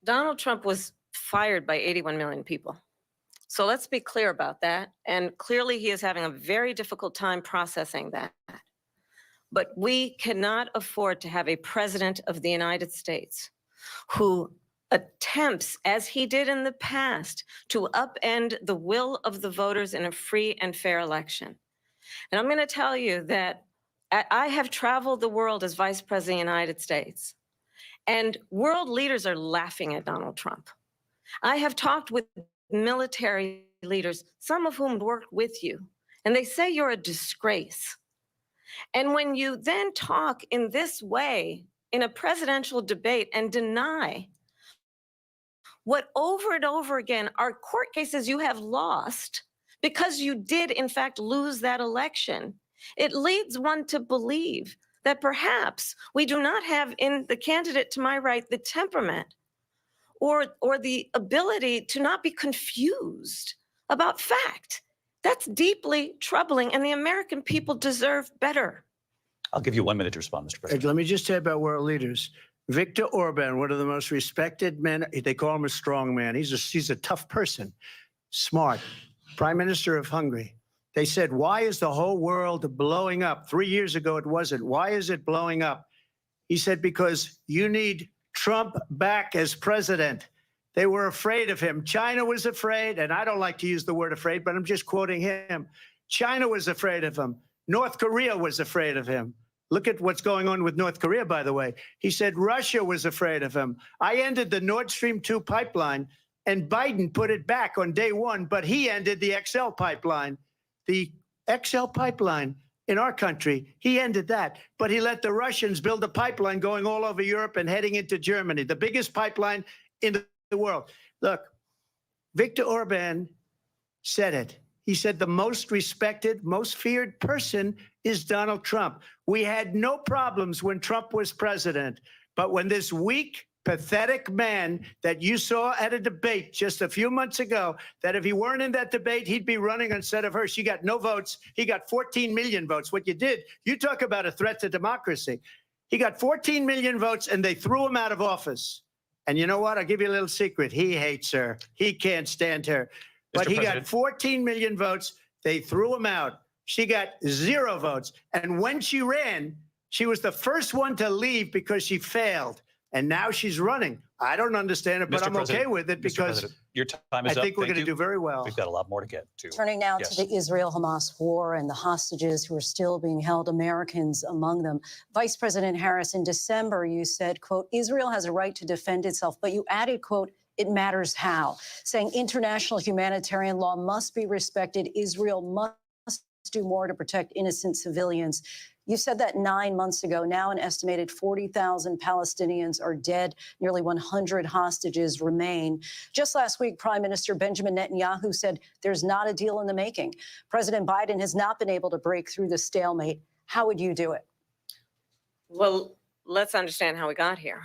Donald Trump was fired by 81 million people. So let's be clear about that. And clearly he is having a very difficult time processing that. But we cannot afford to have a president of the United States who attempts, as he did in the past, to upend the will of the voters in a free and fair election. And I'm going to tell you that I have traveled the world as Vice President of the United States, and world leaders are laughing at Donald Trump. I have talked with military leaders, some of whom worked with you, and they say you're a disgrace. And when you then talk in this way in a presidential debate and deny what over and over again are court cases you have lost because you did in fact lose that election, it leads one to believe that perhaps we do not have in the candidate to my right the temperament or the ability to not be confused about fact. That's deeply troubling, and the American people deserve better. I'll give you 1 minute to respond, Mr. President. Let me just tell you about world leaders. Viktor Orban, one of the most respected men, they call him a strong man. He's a tough person, smart, Prime Minister of Hungary. They said, why is the whole world blowing up? 3 years ago, it wasn't. Why is it blowing up? He said, because you need Trump back as president. They were afraid of him. China was afraid, and I don't like to use the word afraid, but I'm just quoting him. China was afraid of him. North Korea was afraid of him. Look at what's going on with North Korea, by the way. He said Russia was afraid of him. I ended the Nord Stream 2 pipeline, and Biden put it back on day one, but he ended the XL pipeline. The XL pipeline in our country, he ended that. But he let the Russians build a pipeline going all over Europe and heading into Germany, the biggest pipeline in the world. Look, Viktor Orban said it. He said the most respected, most feared person is Donald Trump. We had no problems when Trump was president. But when this weak, pathetic man that you saw at a debate just a few months ago, that if he weren't in that debate, he'd be running instead of her. She got no votes. He got 14 million votes. What you did, you talk about a threat to democracy. He got 14 million votes, and they threw him out of office. And you know what? I'll give you a little secret. He hates her. He can't stand her. But he got 14 million votes. They threw him out. She got 0 votes. And when she ran, she was the first one to leave because she failed. And now she's running. I don't understand it, but I'm okay with it because your time is I up. think we're going to do very well. We've got a lot more to get to. Turning now to the Israel-Hamas war and the hostages who are still being held, Americans among them. Vice President Harris, in December, you said, quote, Israel has a right to defend itself, but you added, quote, it matters how, saying international humanitarian law must be respected. Israel must do more to protect innocent civilians. You said that 9 months ago. Now an estimated 40,000 Palestinians are dead. Nearly 100 hostages remain. Just last week, Prime Minister Benjamin Netanyahu said there's not a deal in the making. President Biden has not been able to break through the stalemate. How would you do it? Well, let's understand how we got here.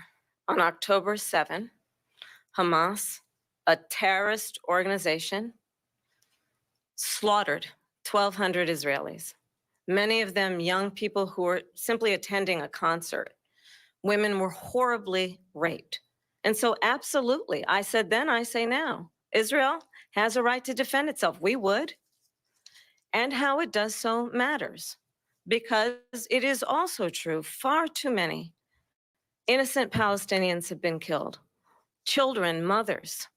On October 7, Hamas, a terrorist organization, slaughtered 1,200 Israelis. Many of them young people who were simply attending a concert. Women were horribly raped. And so absolutely, I said then, I say now, Israel has a right to defend itself. We would. And how it does so matters, because it is also true, far too many innocent Palestinians have been killed. Children, mothers.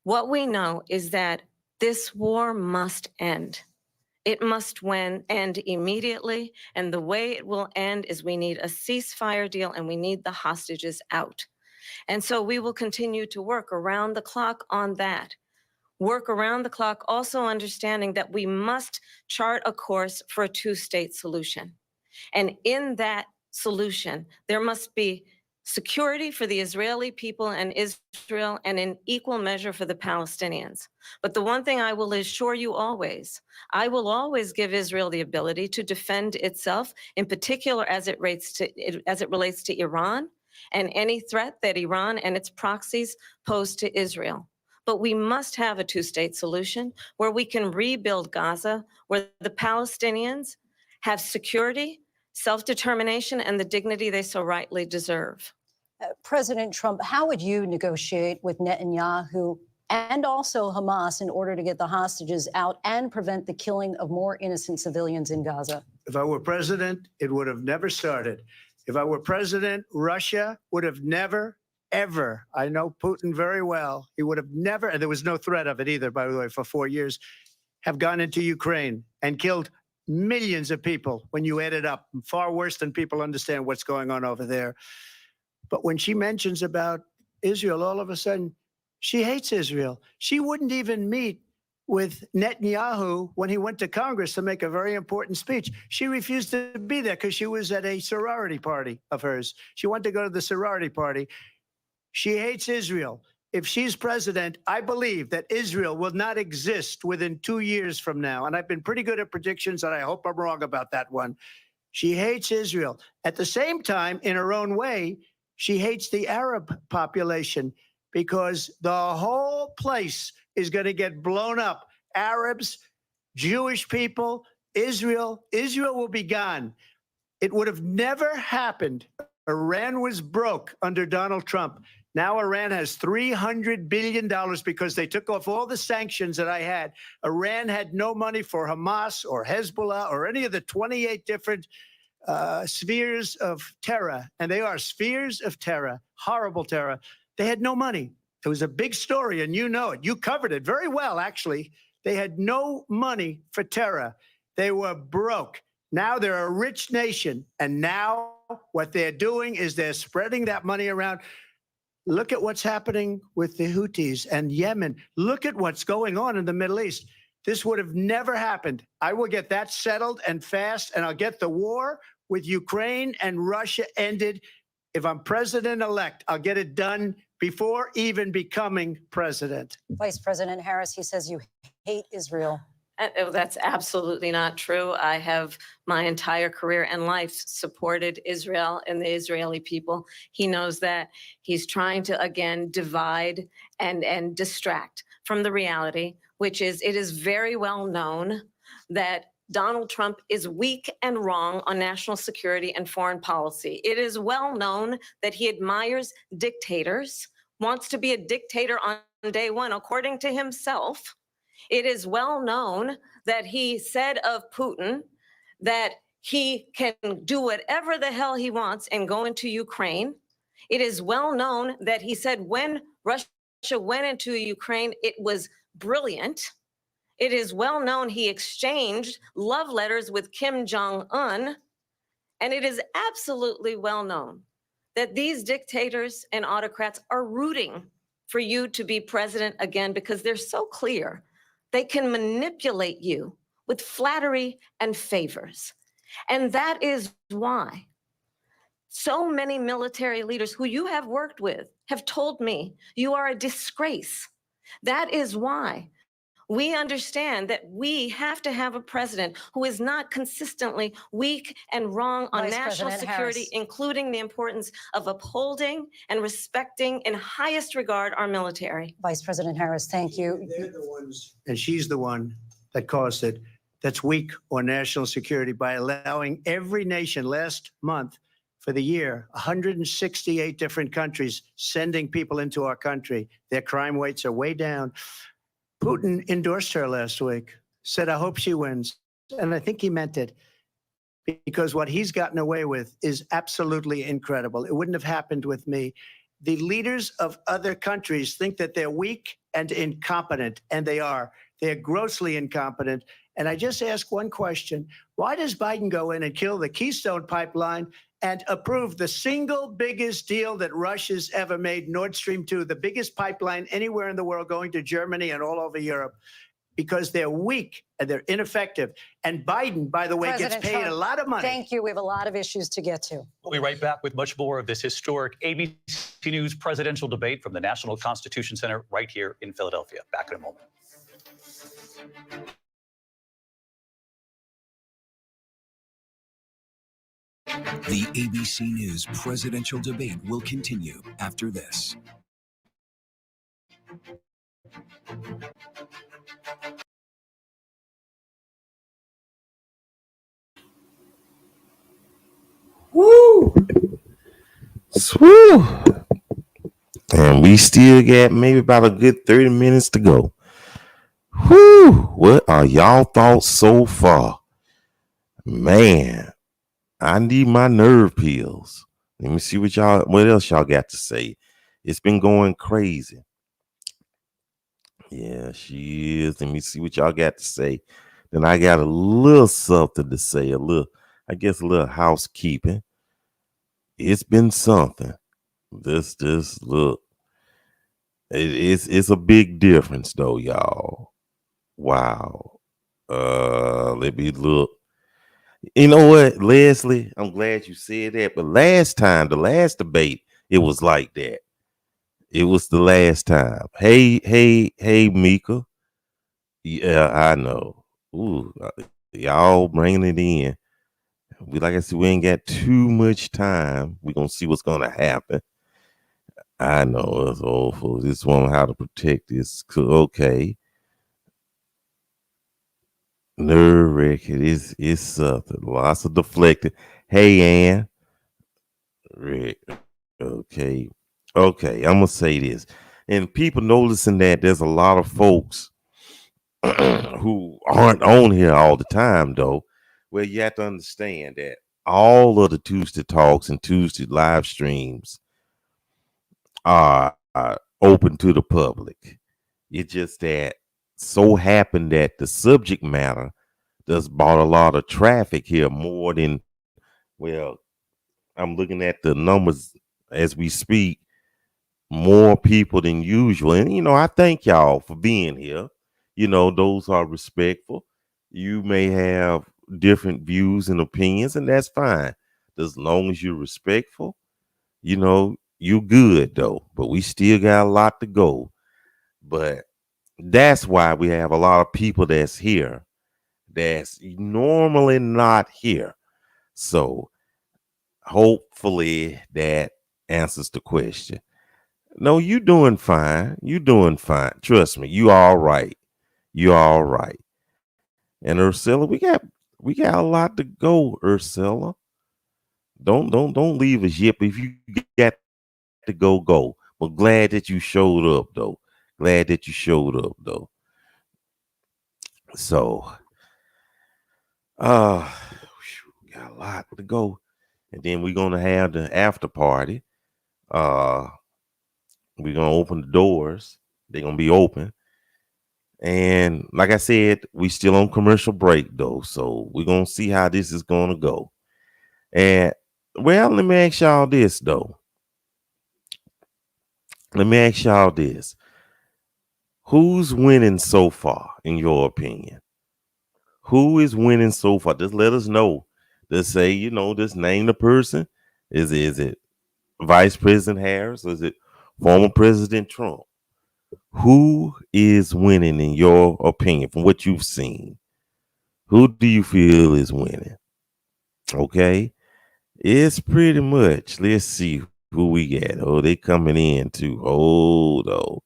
What we know is that this war must end. It must end immediately, and the way it will end is we need a ceasefire deal and we need the hostages out. And so we will continue to work around the clock on that. Work around the clock, also understanding that we must chart a course for a two-state solution. And in that solution, there must be security for the Israeli people and Israel, and in equal measure for the Palestinians. But the one thing I will assure you always, I will always give Israel the ability to defend itself, in particular as it relates to Iran and any threat that Iran and its proxies pose to Israel. But we must have a two-state solution where we can rebuild Gaza, where the Palestinians have security, self-determination, and the dignity they so rightly deserve. President Trump, how would you negotiate with Netanyahu and also Hamas in order to get the hostages out and prevent the killing of more innocent civilians in Gaza? If I were president, it would have never started. If I were president, Russia would have never, ever, I know Putin very well, he would have never, and there was no threat of it either, by the way, for 4 years, have gone into Ukraine and killed millions of people when you add it up, far worse than people understand what's going on over there. But when she mentions about Israel, all of a sudden, she hates Israel. She wouldn't even meet with Netanyahu when he went to Congress to make a very important speech. She refused to be there because she was at a sorority party of hers. She wanted to go to the sorority party. She hates Israel. If she's president, I believe that Israel will not exist within 2 years from now. And I've been pretty good at predictions, and I hope I'm wrong about that one. She hates Israel. At the same time, in her own way, she hates the Arab population because the whole place is going to get blown up. Arabs, Jewish people, Israel will be gone. It would have never happened Iran was broke under Donald Trump. Now Iran has $300 billion because they took off all the sanctions that I had. Iran had no money for Hamas or Hezbollah or any of the 28 different spheres of terror. And they are spheres of terror, horrible terror. They had no money. It was a big story, and you know it. You covered it very well, actually. They had no money for terror. They were broke. Now they're a rich nation. And now what they're doing is they're spreading that money around. Look at what's happening with the Houthis and Yemen. Look at what's going on in the Middle East. This would have never happened. I will get that settled and fast, and I'll get the war with Ukraine and Russia ended. If I'm president-elect, I'll get it done before even becoming president. Vice President Harris, he says you hate Israel. That's absolutely not true. I have my entire career and life supported Israel and the Israeli people. He knows that. He's trying to, again, divide and distract from the reality, which is it is very well known that Donald Trump is weak and wrong on national security and foreign policy. It is well known that he admires dictators, wants to be a dictator on day one, according to himself. It is well known that he said of Putin that he can do whatever the hell he wants and go into Ukraine. It is well known that he said when Russia went into Ukraine, it was brilliant. It is well known he exchanged love letters with Kim Jong-un. And it is absolutely well known that these dictators and autocrats are rooting for you to be president again because they're so clear. They can manipulate you with flattery and favors. And that is why so many military leaders who you have worked with have told me you are a disgrace. That is why we understand that we have to have a president who is not consistently weak and wrong on Vice national President security, Harris. including the importance of upholding and respecting in highest regard our military. Vice President Harris, thank you. They're the ones, and she's the one that caused it, that's weak on national security by allowing every nation last month for the year, 168 different countries sending people into our country. Their crime rates are way down. Putin endorsed her last week, said, I hope she wins. And I think he meant it because what he's gotten away with is absolutely incredible. It wouldn't have happened with me. The leaders of other countries think that they're weak and incompetent, and they are. They're grossly incompetent. And I just ask one question. Why does Biden go in and kill the Keystone Pipeline and approve the single biggest deal that Russia's ever made, Nord Stream 2, the biggest pipeline anywhere in the world going to Germany and all over Europe? Because they're weak and they're ineffective. And Biden, by the way, President gets paid Trump, a lot of money. Thank you. We have a lot of issues to get to. We'll be right back with much more of this historic ABC News presidential debate from the National Constitution Center right here in Philadelphia. Back in a moment. The ABC News presidential debate will continue after this. Woo! Swoo! And we still got maybe about a good 30 minutes to go. Whoo! What are y'all thoughts so far? Man, I need my nerve pills. Let me see what else y'all got to say. It's been going crazy. Yeah, she is. Let me see what y'all got to say. Then I got a little something to say, a little housekeeping. It's been something. This look. It's a big difference though, y'all. Wow. Let me look. You know what, Leslie? I'm glad you said that. But the last debate, it was like that. It was the last time. Hey, Mika. Yeah, I know. Ooh, y'all bringing it in. Like I said, we ain't got too much time. We're going to see what's going to happen. I know it's awful. This one, how to protect this. Okay. Nerve-wracking. It's something. Lots of deflecting. Hey, Ann. Rick. Okay. Okay. I'm going to say this. And people noticing that there's a lot of folks who aren't on here all the time, though. Well, you have to understand that all of the Tuesday talks and Tuesday live streams are open to the public. It's just that so happened that the subject matter does brought a lot of traffic here more than, well, I'm looking at the numbers as we speak, more people than usual. And, I thank y'all for being here. Those are respectful. You may have different views and opinions, and that's fine. As long as you're respectful, you good, though. But we still got a lot to go. But that's why we have a lot of people that's here that's normally not here. So hopefully that answers the question. No, you doing fine. You doing fine. Trust me, you all right. You all right. And Ursula, we got a lot to go, Ursula. Don't leave us yet. But if you got to go. But glad that you showed up, though. Glad that you showed up, though. So, we got a lot to go. And then we're gonna have the after party. We're gonna open the doors. They're gonna be open. And like I said, we still on commercial break though. So we're gonna see how this is gonna go. And well, let me ask y'all this though. Let me ask y'all this. Who's winning so far, in your opinion? Who is winning so far? Just let us know. Just say, just name the person. Is it Vice President Harris? Or is it former President Trump? Who is winning in your opinion from what you've seen? Who do you feel is winning? Okay. It's pretty much, let's see who we get. Oh, they coming in too. Hold on.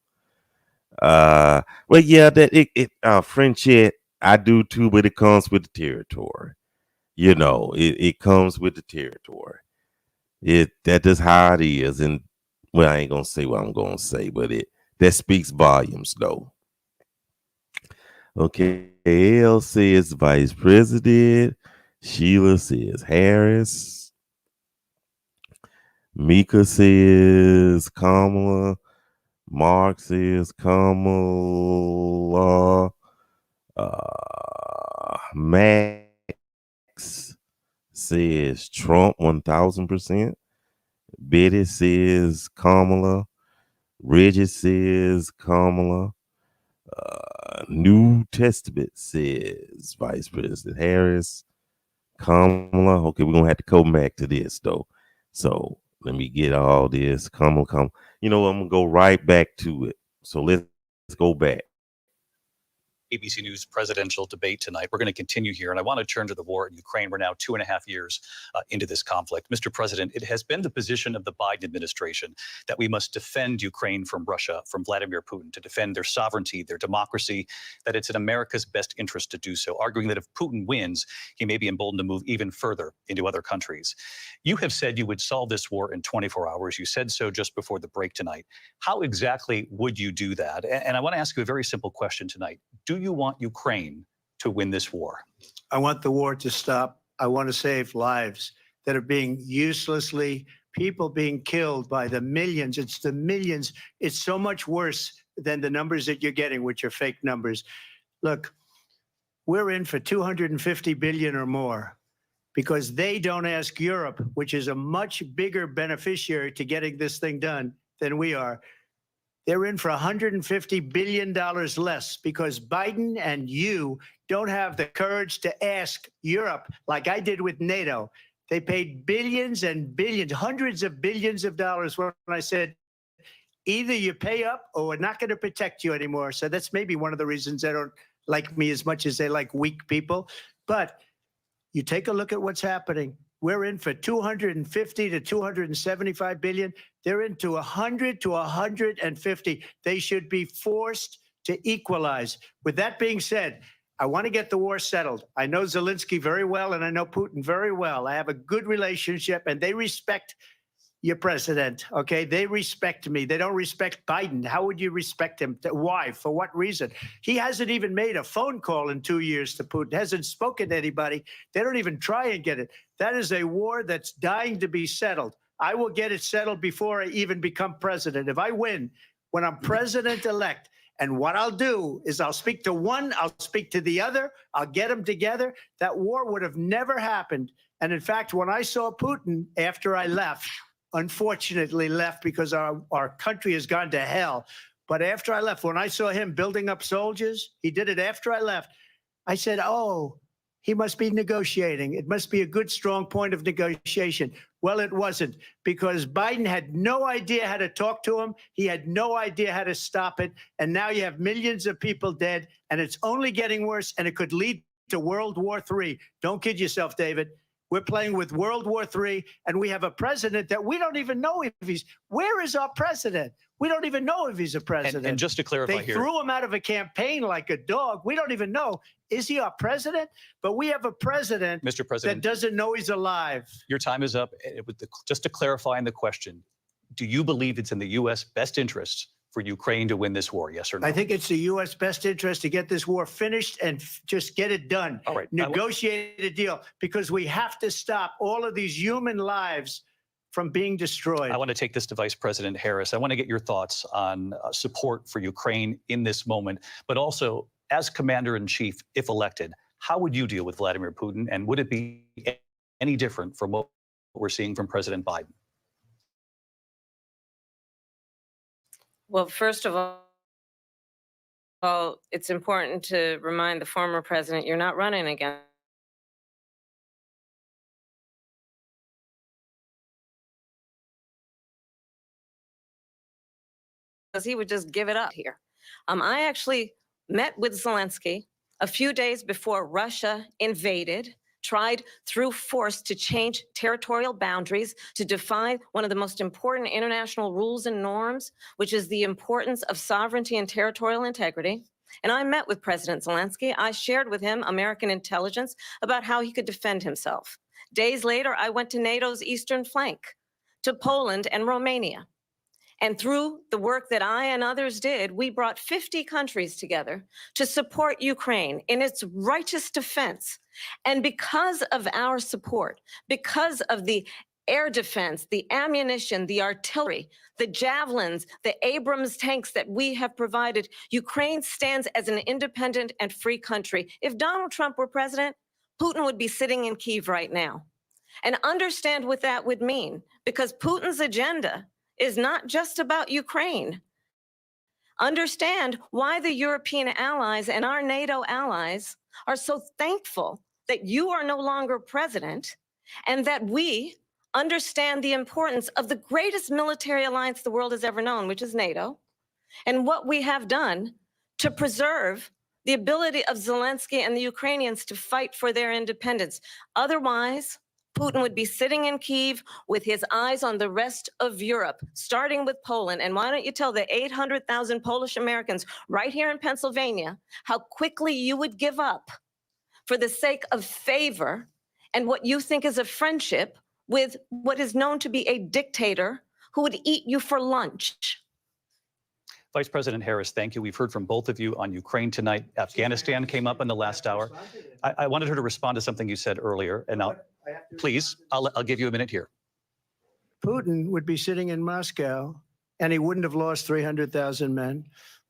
Well, yeah, that friendship, I do too, but it comes with the territory. It comes with the territory. That is how it is. And well, I ain't gonna say what I'm gonna say, but that speaks volumes though. Okay, AL says Vice President. Sheila says Harris. Mika says Kamala. Mark says Kamala. Max says Trump 1000%. Betty says Kamala. Reggie says Kamala. New Testament says Vice President Harris. Kamala. Okay, we're gonna have to come back to this though. So let me get all this. Kamala. I'm gonna go right back to it. So let's go back. ABC News presidential debate tonight. We're going to continue here, and I want to turn to the war in Ukraine. We're now 2.5 years into this conflict. Mr. President, it has been the position of the Biden administration that we must defend Ukraine from Russia, from Vladimir Putin, to defend their sovereignty, their democracy, that it's in America's best interest to do so, arguing that if Putin wins, he may be emboldened to move even further into other countries. You have said you would solve this war in 24 hours. You said so just before the break tonight. How exactly would you do that? And I want to ask you a very simple question tonight. Do you want Ukraine to win this war? I want the war to stop. I want to save lives that are being people being killed by the millions. It's the millions. It's so much worse than the numbers that you're getting, which are fake numbers. Look, we're in for 250 billion or more because they don't ask Europe, which is a much bigger beneficiary to getting this thing done than we are. They're in for $150 billion less because Biden and you don't have the courage to ask Europe like I did with NATO. They paid billions and billions, hundreds of billions of dollars when I said, either you pay up or we're not going to protect you anymore. So that's maybe one of the reasons they don't like me as much as they like weak people. But you take a look at what's happening. We're in for 250 to 275 billion. They're into 100 to 150. They should be forced to equalize. With that being said, I want to get the war settled. I know Zelensky very well, and I know Putin very well. I have a good relationship, and they respect your president, okay? They respect me. They don't respect Biden. How would you respect him? Why? For what reason? He hasn't even made a phone call in 2 years to Putin, hasn't spoken to anybody. They don't even try and get it. That is a war that's dying to be settled. I will get it settled before I even become president. If I win, when I'm president-elect, and what I'll do is I'll speak to one, I'll speak to the other, I'll get them together. That war would have never happened. And in fact, when I saw Putin after I left, unfortunately left because our country has gone to hell. But after I left, when I saw him building up soldiers, he did it after I left. I said, oh, he must be negotiating. It must be a good, strong point of negotiation. Well, it wasn't, because Biden had no idea how to talk to him. He had no idea how to stop it. And now you have millions of people dead, and it's only getting worse, and it could lead to World War III. Don't kid yourself, David. We're playing with World War III, and we have a president that we don't even know if he's. Where is our president? We don't even know if he's a president. And just to clarify they here, threw him out of a campaign like a dog. We don't even know. Is he our president? But we have a president, Mr. President, that doesn't know he's alive. your time is up. Just to clarify in the question, do you believe it's in the U.S. best interest for Ukraine to win this war, yes or no? I think it's the U.S. best interest to get this war finished and just get it done. All right. Negotiate a deal, because we have to stop all of these human lives from being destroyed. I want to take this to Vice President Harris. I want to get your thoughts on support for Ukraine in this moment, but also as Commander-in-Chief, if elected, how would you deal with Vladimir Putin, and would it be any different from what we're seeing from President Biden? Well, first of all, it's important to remind the former president you're not running again. Because he would just give it up here. I actually met with Zelensky a few days before Russia invaded, tried through force to change territorial boundaries, to define one of the most important international rules and norms, which is the importance of sovereignty and territorial integrity. And I met with President Zelensky. I shared with him American intelligence about how he could defend himself. Days later, I went to NATO's eastern flank, to Poland and Romania. And through the work that I and others did, we brought 50 countries together to support Ukraine in its righteous defense. And because of our support, because of the air defense, the ammunition, the artillery, the javelins, the Abrams tanks that we have provided, Ukraine stands as an independent and free country. If Donald Trump were president, Putin would be sitting in Kyiv right now. And understand what that would mean, because Putin's agenda is not just about Ukraine. Understand why the European allies and our NATO allies are so thankful that you are no longer president, and that we understand the importance of the greatest military alliance the world has ever known, which is NATO, and what we have done to preserve the ability of Zelensky and the Ukrainians to fight for their independence. Otherwise, Putin would be sitting in Kyiv with his eyes on the rest of Europe, starting with Poland. And why don't you tell the 800,000 Polish Americans right here in Pennsylvania how quickly you would give up for the sake of favor and what you think is a friendship with what is known to be a dictator who would eat you for lunch. Vice President Harris, thank you. We've heard from both of you on Ukraine tonight. Afghanistan came up in the last hour. I wanted her to respond to something you said earlier, and please, I'll give you a minute here. Putin would be sitting in Moscow, and he wouldn't have lost 300,000 men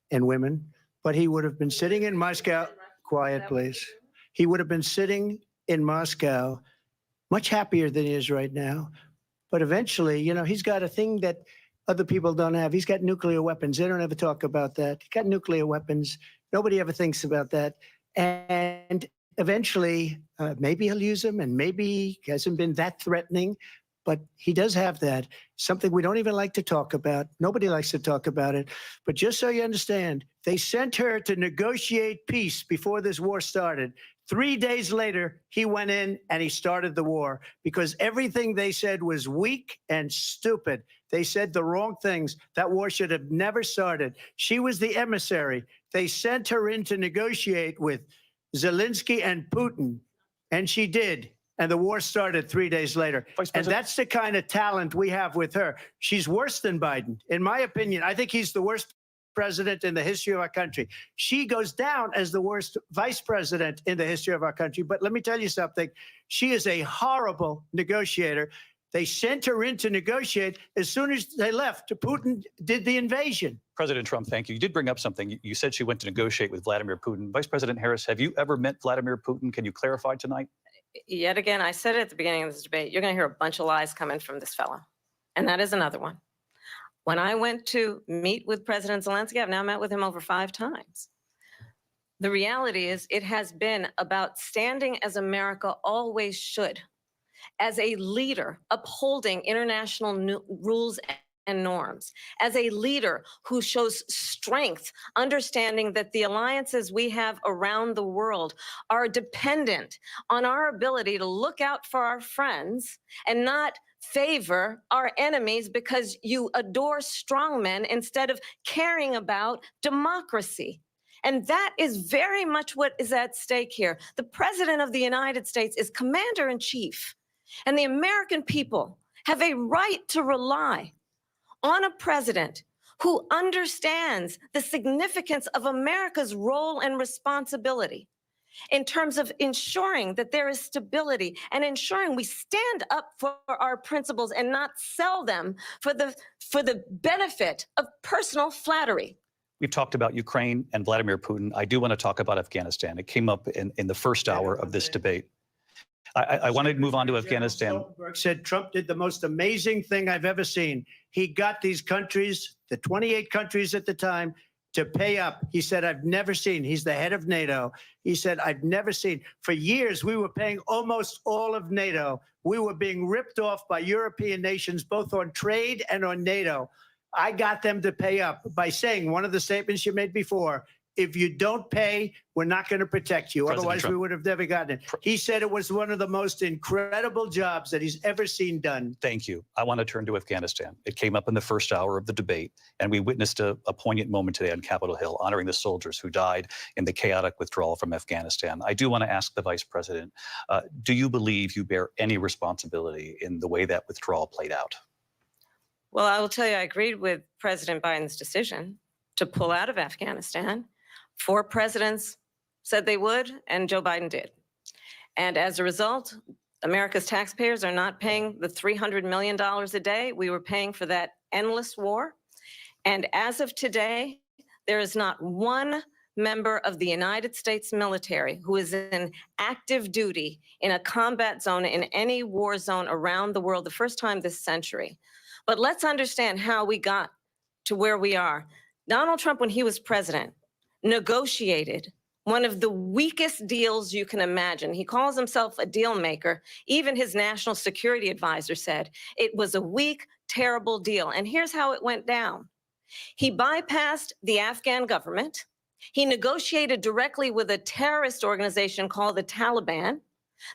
and women, but he would have been sitting in Moscow. Quiet, please. He would have been sitting in Moscow, much happier than he is right now. But eventually, you know, he's got a thing that other people don't have. He's got nuclear weapons. They don't ever talk about that. He's got nuclear weapons. Nobody ever thinks about that. And eventually, maybe he'll use them, and maybe he hasn't been that threatening, but he does have that. Something we don't even like to talk about. Nobody likes to talk about it. But just so you understand, they sent her to negotiate peace before this war started. 3 days later, he went in and he started the war, because everything they said was weak and stupid. They said the wrong things. That war should have never started. She was the emissary. They sent her in to negotiate with Zelensky and Putin, and she did. and the war started 3 days later. Vice And President, that's the kind of talent we have with her. She's worse than Biden. In my opinion, I think he's the worst president in the history of our country. She goes down as the worst vice president in the history of our country. But let me tell you something. She is a horrible negotiator. They sent her in to negotiate. As soon as they left, Putin did the invasion. President Trump, thank you. You did bring up something. You said she went to negotiate with Vladimir Putin. Vice President Harris, have you ever met Vladimir Putin? Can you clarify tonight? Yet again, I said it at the beginning of this debate, you're going to hear a bunch of lies coming from this fellow. And that is another one. When I went to meet with President Zelensky, I've now met with him over 5 times. The reality is it has been about standing as America always should, as a leader upholding international rules and norms, as a leader who shows strength, understanding that the alliances we have around the world are dependent on our ability to look out for our friends and not favor our enemies because you adore strongmen instead of caring about democracy. And that is very much what is at stake here. The President of the United States is commander-in-chief, and the American people have a right to rely on a president who understands the significance of America's role and responsibility in terms of ensuring that there is stability and ensuring we stand up for our principles and not sell them for the benefit of personal flattery. We've talked about Ukraine and Vladimir Putin. I do want to talk about Afghanistan. It came up in the first hour of this debate. I want to move on to Afghanistan. Stoltenberg said Trump did the most amazing thing I've ever seen. He got these countries, the 28 countries at the time, to pay up. He said, I've never seen, he's the head of NATO. He said, I've never seen. For years, we were paying almost all of NATO. We were being ripped off by European nations, both on trade and on NATO. I got them to pay up by saying one of the statements you made before, if you don't pay, we're not going to protect you. President Otherwise, Trump. we would have never gotten it. He said it was one of the most incredible jobs that he's ever seen done. Thank you. I want to turn to Afghanistan. It came up in the first hour of the debate, and we witnessed a poignant moment today on Capitol Hill, honoring the soldiers who died in the chaotic withdrawal from Afghanistan. I do want to ask the Vice President, do you believe you bear any responsibility in the way that withdrawal played out? Well, I will tell you, I agreed with President Biden's decision to pull out of Afghanistan. 4 presidents said they would, and Joe Biden did. And as a result, America's taxpayers are not paying the $300 million a day we were paying for that endless war. And as of today, there is not one member of the United States military who is in active duty in a combat zone in any war zone around the world, the first time this century. But let's understand how we got to where we are. Donald Trump, when he was president, negotiated one of the weakest deals you can imagine. He calls himself a deal maker. Even his national security advisor said it was a weak, terrible deal. And here's how it went down. He bypassed the Afghan government. He negotiated directly with a terrorist organization called the Taliban.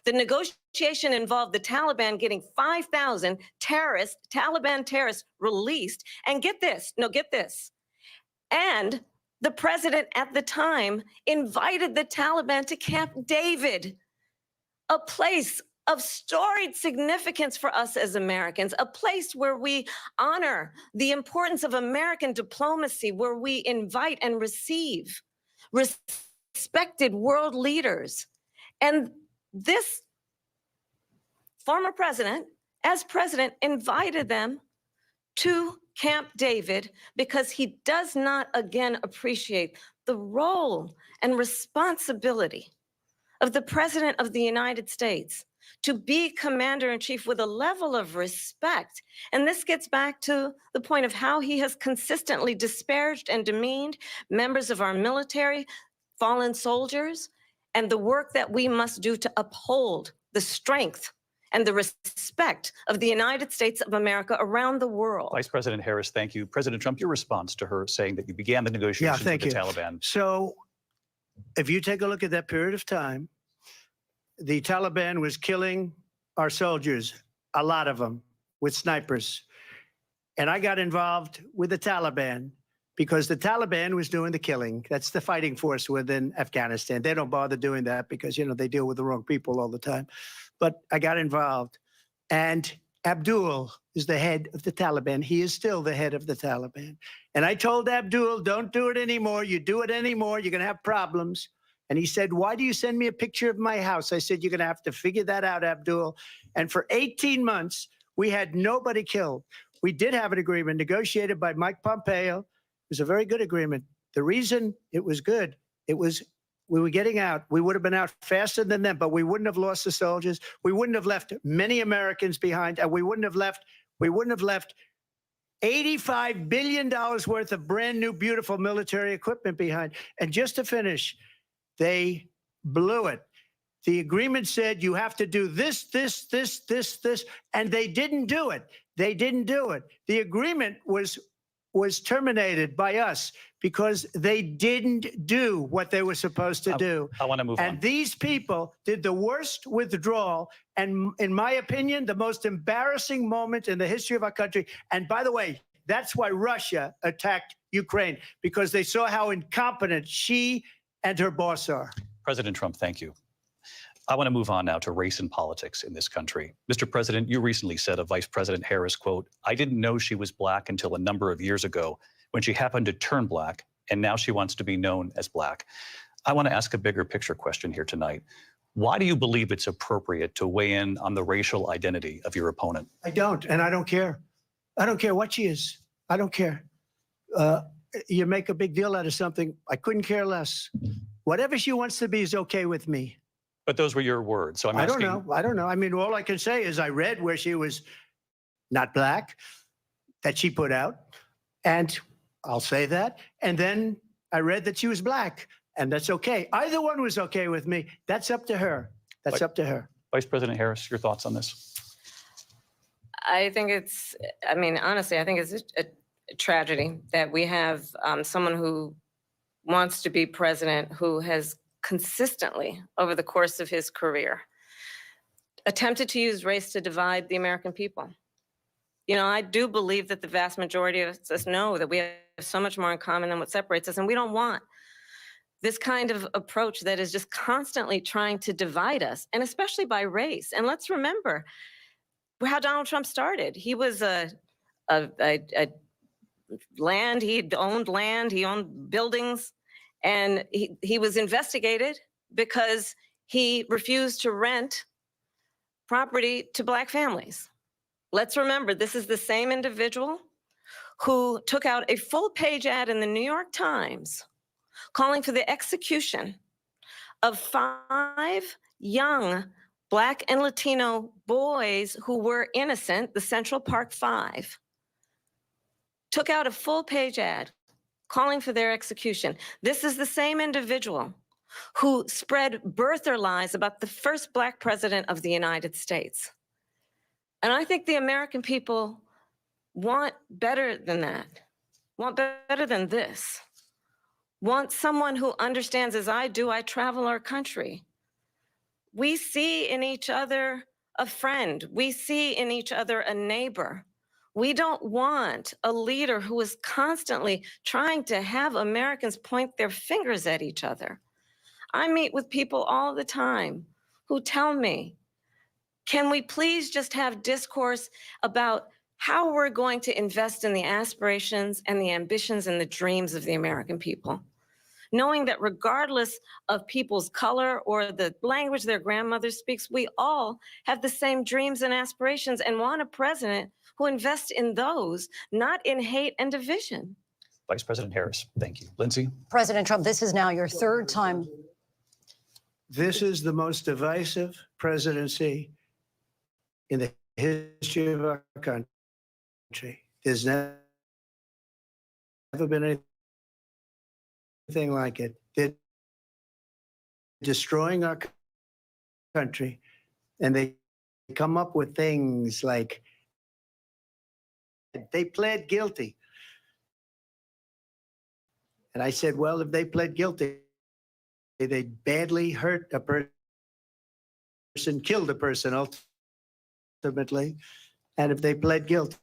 The negotiation involved the Taliban getting 5,000 Taliban terrorists released. And get this, and the president at the time invited the Taliban to Camp David, a place of storied significance for us as Americans, a place where we honor the importance of American diplomacy, where we invite and receive respected world leaders. And this former president, as president, invited them to Camp David because he does not, again, appreciate the role and responsibility of the President of the United States to be commander-in-chief with a level of respect. And this gets back to the point of how he has consistently disparaged and demeaned members of our military, fallen soldiers, and the work that we must do to uphold the strength and the respect of the United States of America around the world. Vice President Harris, thank you. President Trump, your response to her saying that you began the negotiations with the Taliban. So if you take a look at that period of time, the Taliban was killing our soldiers, a lot of them, with snipers. And I got involved with the Taliban because the Taliban was doing the killing. That's the fighting force within Afghanistan. They don't bother doing that because, you know, they deal with the wrong people all the time. but I got involved. And Abdul is the head of the Taliban. He is still the head of the Taliban. And I told Abdul, don't do it anymore. You do it anymore, you're going to have problems. And he said, why do you send me a picture of my house? I said, you're going to have to figure that out, Abdul. And for 18 months, we had nobody killed. We did have an agreement negotiated by Mike Pompeo. It was a very good agreement. The reason it was good, it was we were getting out. We would have been out faster than them, but we wouldn't have lost the soldiers. We wouldn't have left many Americans behind, and we wouldn't have left $85 billion worth of brand new, beautiful military equipment behind. And just to finish, they blew it. The agreement said you have to do this, and they didn't do it. They didn't do it. The agreement was terminated by us because they didn't do what they were supposed to do. I want to move on. And these people did the worst withdrawal, and in my opinion, the most embarrassing moment in the history of our country. And by the way, that's why Russia attacked Ukraine, because they saw how incompetent she and her boss are. President Trump, thank you. I want to move on now to race and politics in this country. Mr. President, you recently said of Vice President Harris, quote, I didn't know she was black until a number of years ago when she happened to turn black, and now she wants to be known as black. I want to ask a bigger picture question here tonight. Why do you believe it's appropriate to weigh in on the racial identity of your opponent? I don't, and I don't care. I don't care what she is. I don't care. You make a big deal out of something. I couldn't care less. Whatever she wants to be is okay with me. But those were your words. So I'm asking. I don't know. I mean, all I can say is I read where she was not black, that she put out, and I'll say that. And then I read that she was black, and that's okay. Either one was okay with me. That's up to her. That's up to her. Vice President Harris, your thoughts on this? I think it's, I mean, honestly, I think it's a tragedy that we have someone who wants to be president who has consistently, over the course of his career, attempted to use race to divide the American people. You know, I do believe that the vast majority of us know that we have so much more in common than what separates us, and we don't want this kind of approach that is just constantly trying to divide us, and especially by race. And let's remember how Donald Trump started. He was land, he owned buildings, and he was investigated because he refused to rent property to black families. Let's remember, this is the same individual who took out a full-page ad in the New York Times calling for the execution of 5 young Black and Latino boys who were innocent, the Central Park 5. Took out a full-page ad calling for their execution. This is the same individual who spread birther lies about the first Black president of the United States. And I think the American people want better than that, want better than this, want someone who understands, as I do, I travel our country. We see in each other a friend. We see in each other a neighbor. We don't want a leader who is constantly trying to have Americans point their fingers at each other. I meet with people all the time who tell me, can we please just have discourse about how we're going to invest in the aspirations and the ambitions and the dreams of the American people? Knowing that regardless of people's color or the language their grandmother speaks, we all have the same dreams and aspirations and want a president who invests in those, not in hate and division. Vice President Harris, thank you. Lindsay? President Trump, this is now your third time. This is the most divisive presidency in the history of our country. There's never been anything like it. They're destroying our country, and they come up with things like they pled guilty. And I said, well, if they pled guilty, they badly hurt a person, killed a person ultimately. And if they pled guilty,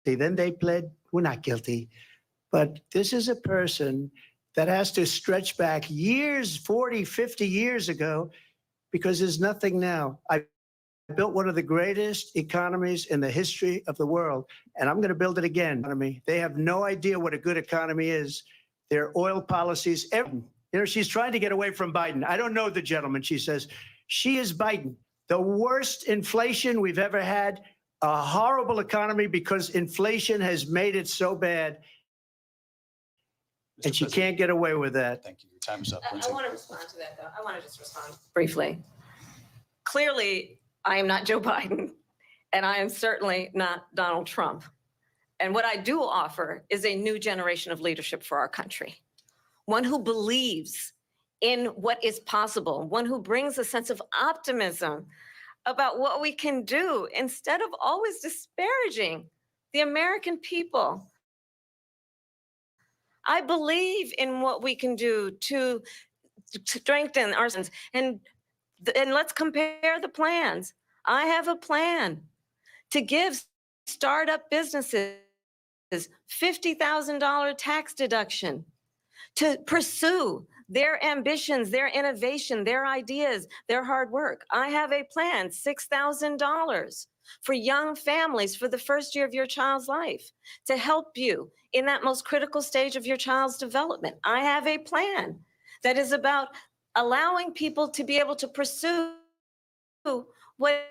then they pled, we're not guilty. But this is a person that has to stretch back years, 40, 50 years ago, because there's nothing now. I built one of the greatest economies in the history of the world, and I'm going to build it again. They have no idea what a good economy is. Their oil policies, she's trying to get away from Biden. I don't know the gentleman, she says. She is Biden. The worst inflation we've ever had, a horrible economy because inflation has made it so bad. And she can't get away with that. Thank you. Your time is up. I want to respond to that, though. I want to just respond briefly. Clearly, I am not Joe Biden, and I am certainly not Donald Trump. And what I do offer is a new generation of leadership for our country, one who believes in what is possible, one who brings a sense of optimism about what we can do instead of always disparaging the American people. I believe in what we can do to strengthen our sense. And let's compare the plans. I have a plan to give startup businesses $50,000 tax deduction to pursue their ambitions, their innovation, their ideas, their hard work. I have a plan, $6,000 for young families for the first year of your child's life to help you in that most critical stage of your child's development. I have a plan that is about allowing people to be able to pursue what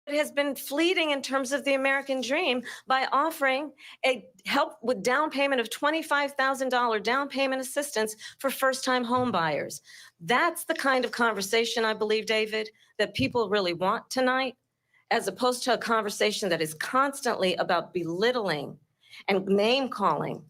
has been fleeting in terms of the American dream by offering a help with down payment of $25,000 down payment assistance for first-time home buyers. That's the kind of conversation, I believe, David, that people really want tonight, as opposed to a conversation that is constantly about belittling and name-calling.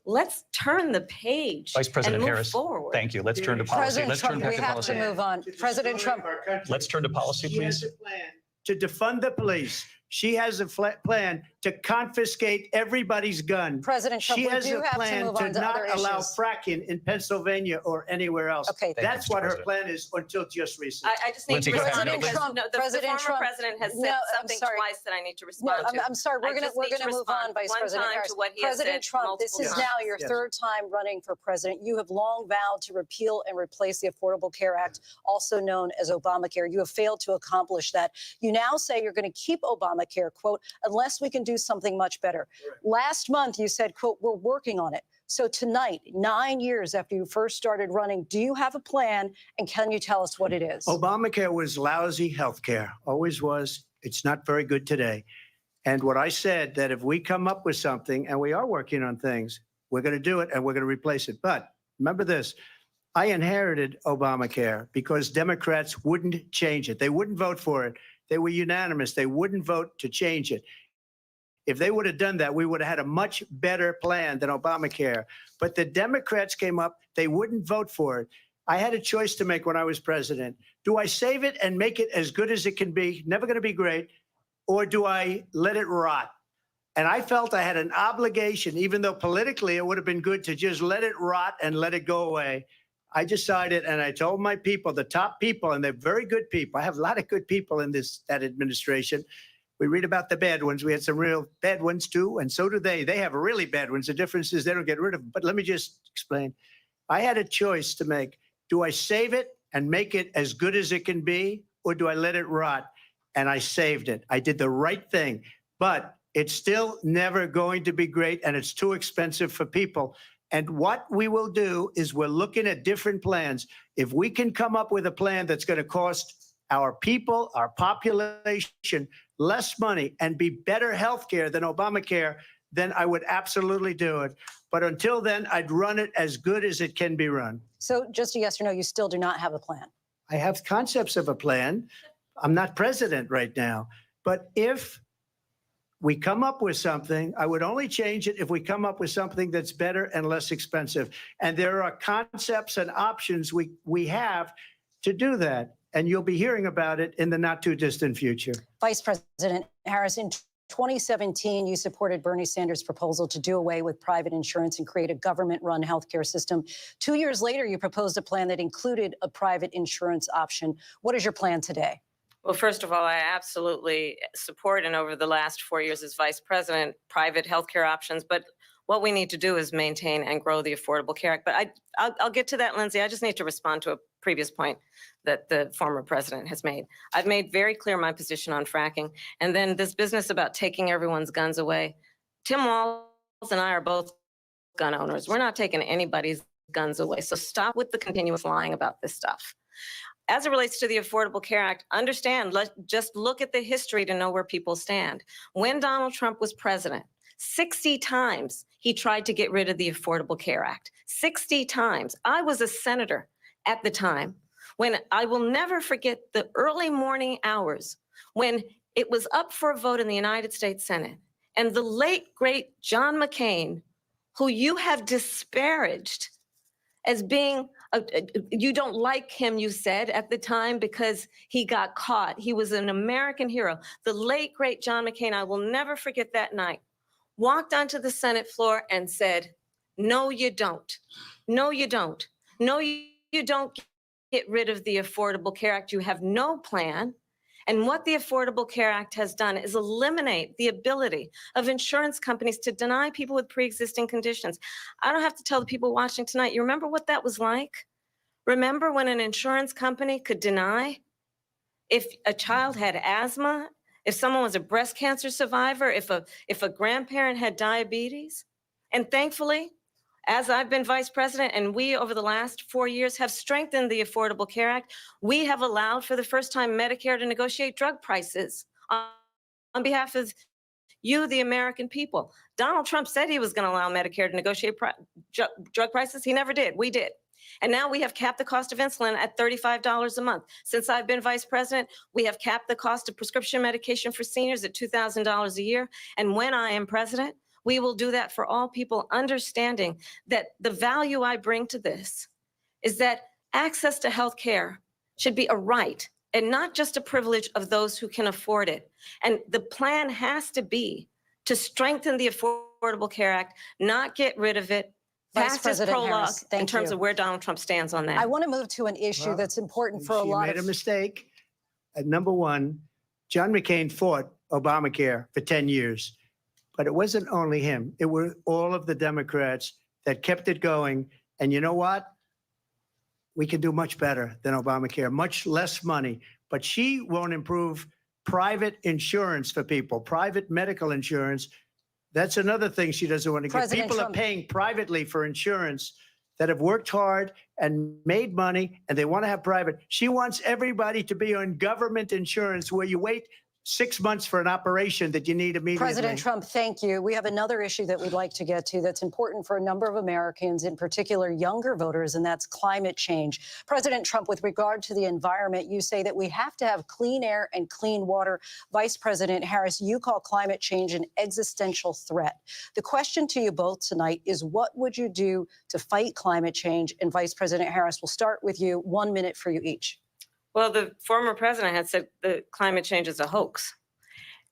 Let's turn the page Vice President and move Harris, forward. thank you. Let's turn to policy. President Let's Trump, turn we to have policy. to move on. President Trump. Let's turn to policy, She has please. a plan to defund the police. She has a plan to confiscate everybody's gun. President Trump, she we has do a have to plan move to on to not other allow issues. fracking in Pennsylvania or anywhere else. Okay. Thank you, That's Mr. what her President. plan is until just recently. I just need Lindsay, to go ahead. respond President because Trump, the President former Trump, president has no, said I'm something sorry. twice that I need to No, respond to. I'm sorry. We're I gonna just need to move on, respond Vice one President time Harris. to what he has President said Trump, this multiple is times. now your Yes. third time running for president. You have long vowed to repeal and replace the Affordable Care Act, also known as Obamacare. You have failed to accomplish that. You now say you're going to keep Obamacare, quote, unless we can do something much better. Correct. Last month, you said, quote, we're working on it. So tonight, 9 years after you first started running, do you have a plan? And can you tell us what it is? Obamacare was lousy health care, always was. It's not very good today. And what I said, that if we come up with something, and we are working on things, we're going to do it and we're going to replace it. But remember this, I inherited Obamacare because Democrats wouldn't change it. They wouldn't vote for it. They were unanimous. They wouldn't vote to change it. If they would have done that, we would have had a much better plan than Obamacare. But the Democrats came up, they wouldn't vote for it. I had a choice to make when I was president. Do I save it and make it as good as it can be, never going to be great, or do I let it rot? And I felt I had an obligation, even though politically it would have been good to just let it rot and let it go away. I decided, and I told my people, the top people, and they're very good people. I have a lot of good people in that administration. We read about the bad ones. We had some real bad ones too, and so do they. They have really bad ones. The difference is they don't get rid of them. But let me just explain. I had a choice to make. Do I save it and make it as good as it can be, or do I let it rot? And I saved it. I did the right thing. But it's still never going to be great, and it's too expensive for people. And what we will do is we're looking at different plans. If we can come up with a plan that's going to cost our people, our population, less money and be better health care than Obamacare, then I would absolutely do it. But until then, I'd run it as good as it can be run. So just a yes or no, you still do not have a plan. I have concepts of a plan. I'm not president right now. But if we come up with something, I would only change it if we come up with something that's better and less expensive. And there are concepts and options we have to do that. And you'll be hearing about it in the not too distant future. Vice President Harris, in 2017, you supported Bernie Sanders' proposal to do away with private insurance and create a government-run healthcare system. 2 years later, you proposed a plan that included a private insurance option. What is your plan today? Well, first of all, I absolutely support, and over the last 4 years as vice president, private healthcare options. But What we need to do is maintain and grow the Affordable Care Act. But I'll get to that, Lindsay. I just need to respond to a previous point that the former president has made. I've made very clear my position on fracking. And then this business about taking everyone's guns away. Tim Walz and I are both gun owners. We're not taking anybody's guns away. So stop with the continuous lying about this stuff. As it relates to the Affordable Care Act, understand, just look at the history to know where people stand. When Donald Trump was president, 60 times he tried to get rid of the Affordable Care Act. 60 times. I was a senator at the time when I will never forget the early morning hours when it was up for a vote in the United States Senate. And the late, great John McCain, who you have disparaged as being, you don't like him, you said at the time, because he got caught. He was an American hero. The late, great John McCain, I will never forget that night, walked onto the Senate floor and said, no, you don't. No, you don't. No, you don't get rid of the Affordable Care Act. You have no plan. And what the Affordable Care Act has done is eliminate the ability of insurance companies to deny people with pre-existing conditions. I don't have to tell the people watching tonight, you remember what that was like? Remember when an insurance company could deny if a child had asthma, if someone was a breast cancer survivor, if a grandparent had diabetes? And thankfully, as I've been vice president and we over the last 4 years have strengthened the Affordable Care Act, we have allowed for the first time Medicare to negotiate drug prices on behalf of you, the American people. Donald Trump said he was going to allow Medicare to negotiate drug prices. He never did. We did. And now we have capped the cost of insulin at $35 a month. Since I've been vice president, we have capped the cost of prescription medication for seniors at $2,000 a year. And when I am president, we will do that for all people, understanding that the value I bring to this is that access to health care should be a right and not just a privilege of those who can afford it. And the plan has to be to strengthen the Affordable Care Act, not get rid of it. Pass this prologue in terms of where Donald Trump stands on that. I want to move to an issue that's important for a lot of... She made a mistake. Number one, John McCain fought Obamacare for 10 years. But it wasn't only him. It were all of the Democrats that kept it going. And you know what? We can do much better than Obamacare, much less money. But she won't improve private insurance for people, private medical insurance. That's another thing she doesn't want to get. People are paying privately for insurance that have worked hard and made money, and they want to have private. She wants everybody to be on government insurance where you wait 6 months for an operation that you need immediately. President Trump, thank you. We have another issue that we'd like to get to that's important for a number of Americans, in particular younger voters, and that's climate change. President Trump, with regard to the environment, you say that we have to have clean air and clean water. Vice President Harris, you call climate change an existential threat. The question to you both tonight is, what would you do to fight climate change? And Vice President Harris, we'll start with you. 1 minute for you each. Well, the former president had said that climate change is a hoax.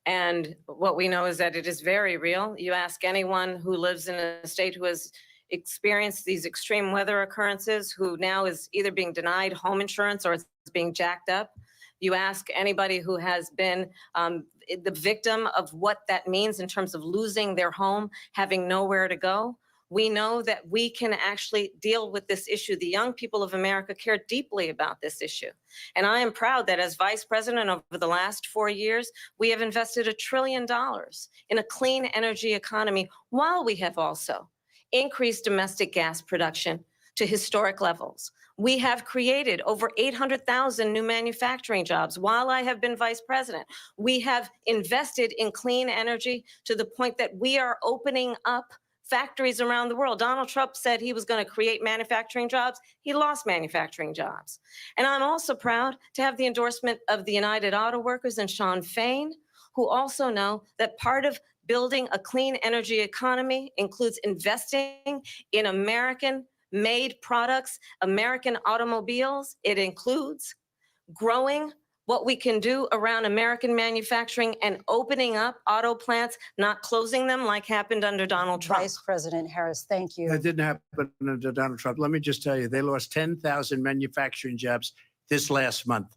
And what we know is that it is very real. You ask anyone who lives in a state who has experienced these extreme weather occurrences, who now is either being denied home insurance or it's being jacked up. You ask anybody who has been the victim of what that means in terms of losing their home, having nowhere to go. We know that we can actually deal with this issue. The young people of America care deeply about this issue. And I am proud that as vice president over the last 4 years, we have invested $1 trillion in a clean energy economy, while we have also increased domestic gas production to historic levels. We have created over 800,000 new manufacturing jobs while I have been vice president. We have invested in clean energy to the point that we are opening up factories around the world. Donald Trump said he was going to create manufacturing jobs. He lost manufacturing jobs. And I'm also proud to have the endorsement of the United Auto Workers and Sean Fain, who also know that part of building a clean energy economy includes investing in American-made products, American automobiles. It includes growing what we can do around American manufacturing and opening up auto plants, not closing them like happened under Donald Trump. Vice President Harris, thank you. That didn't happen under Donald Trump. Let me just tell you, they lost 10,000 manufacturing jobs this last month.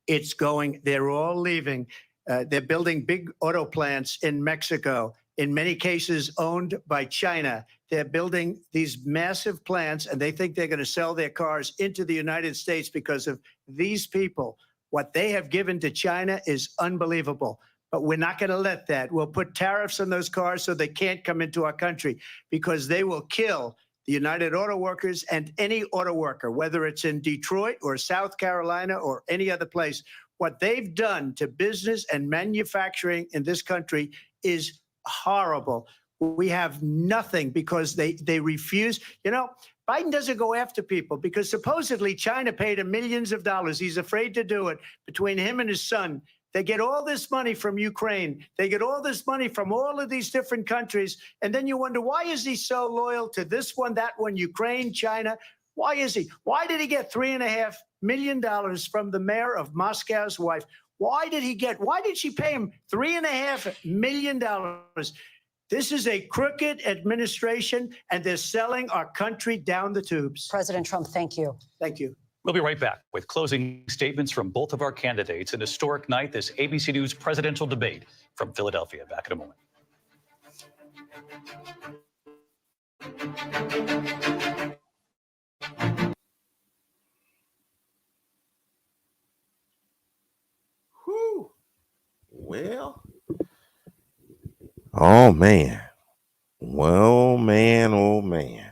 It's going, they're all leaving. They're building big auto plants in Mexico, in many cases owned by China. They're building these massive plants, and they think they're going to sell their cars into the United States because of these people. What they have given to China is unbelievable. But we're not going to let that. We'll put tariffs on those cars so they can't come into our country, because they will kill the United Auto Workers and any auto worker, whether it's in Detroit or South Carolina or any other place. What they've done to business and manufacturing in this country is horrible. We have nothing because they refuse. You know, Biden doesn't go after people because supposedly China paid him millions of dollars. He's afraid to do it. Between him and his son, they get all this money from Ukraine. They get all this money from all of these different countries. And then you wonder, why is he so loyal to this one, that one, Ukraine, China? Why is he? Why did he get $3.5 million from the mayor of Moscow's wife? Why did she pay him $3.5 million? This is a crooked administration, and they're selling our country down the tubes. President Trump, thank you. Thank you. We'll be right back with closing statements from both of our candidates. An historic night, this ABC News presidential debate from Philadelphia. Back in a moment. Whew. Well, oh man. Well, man, oh man.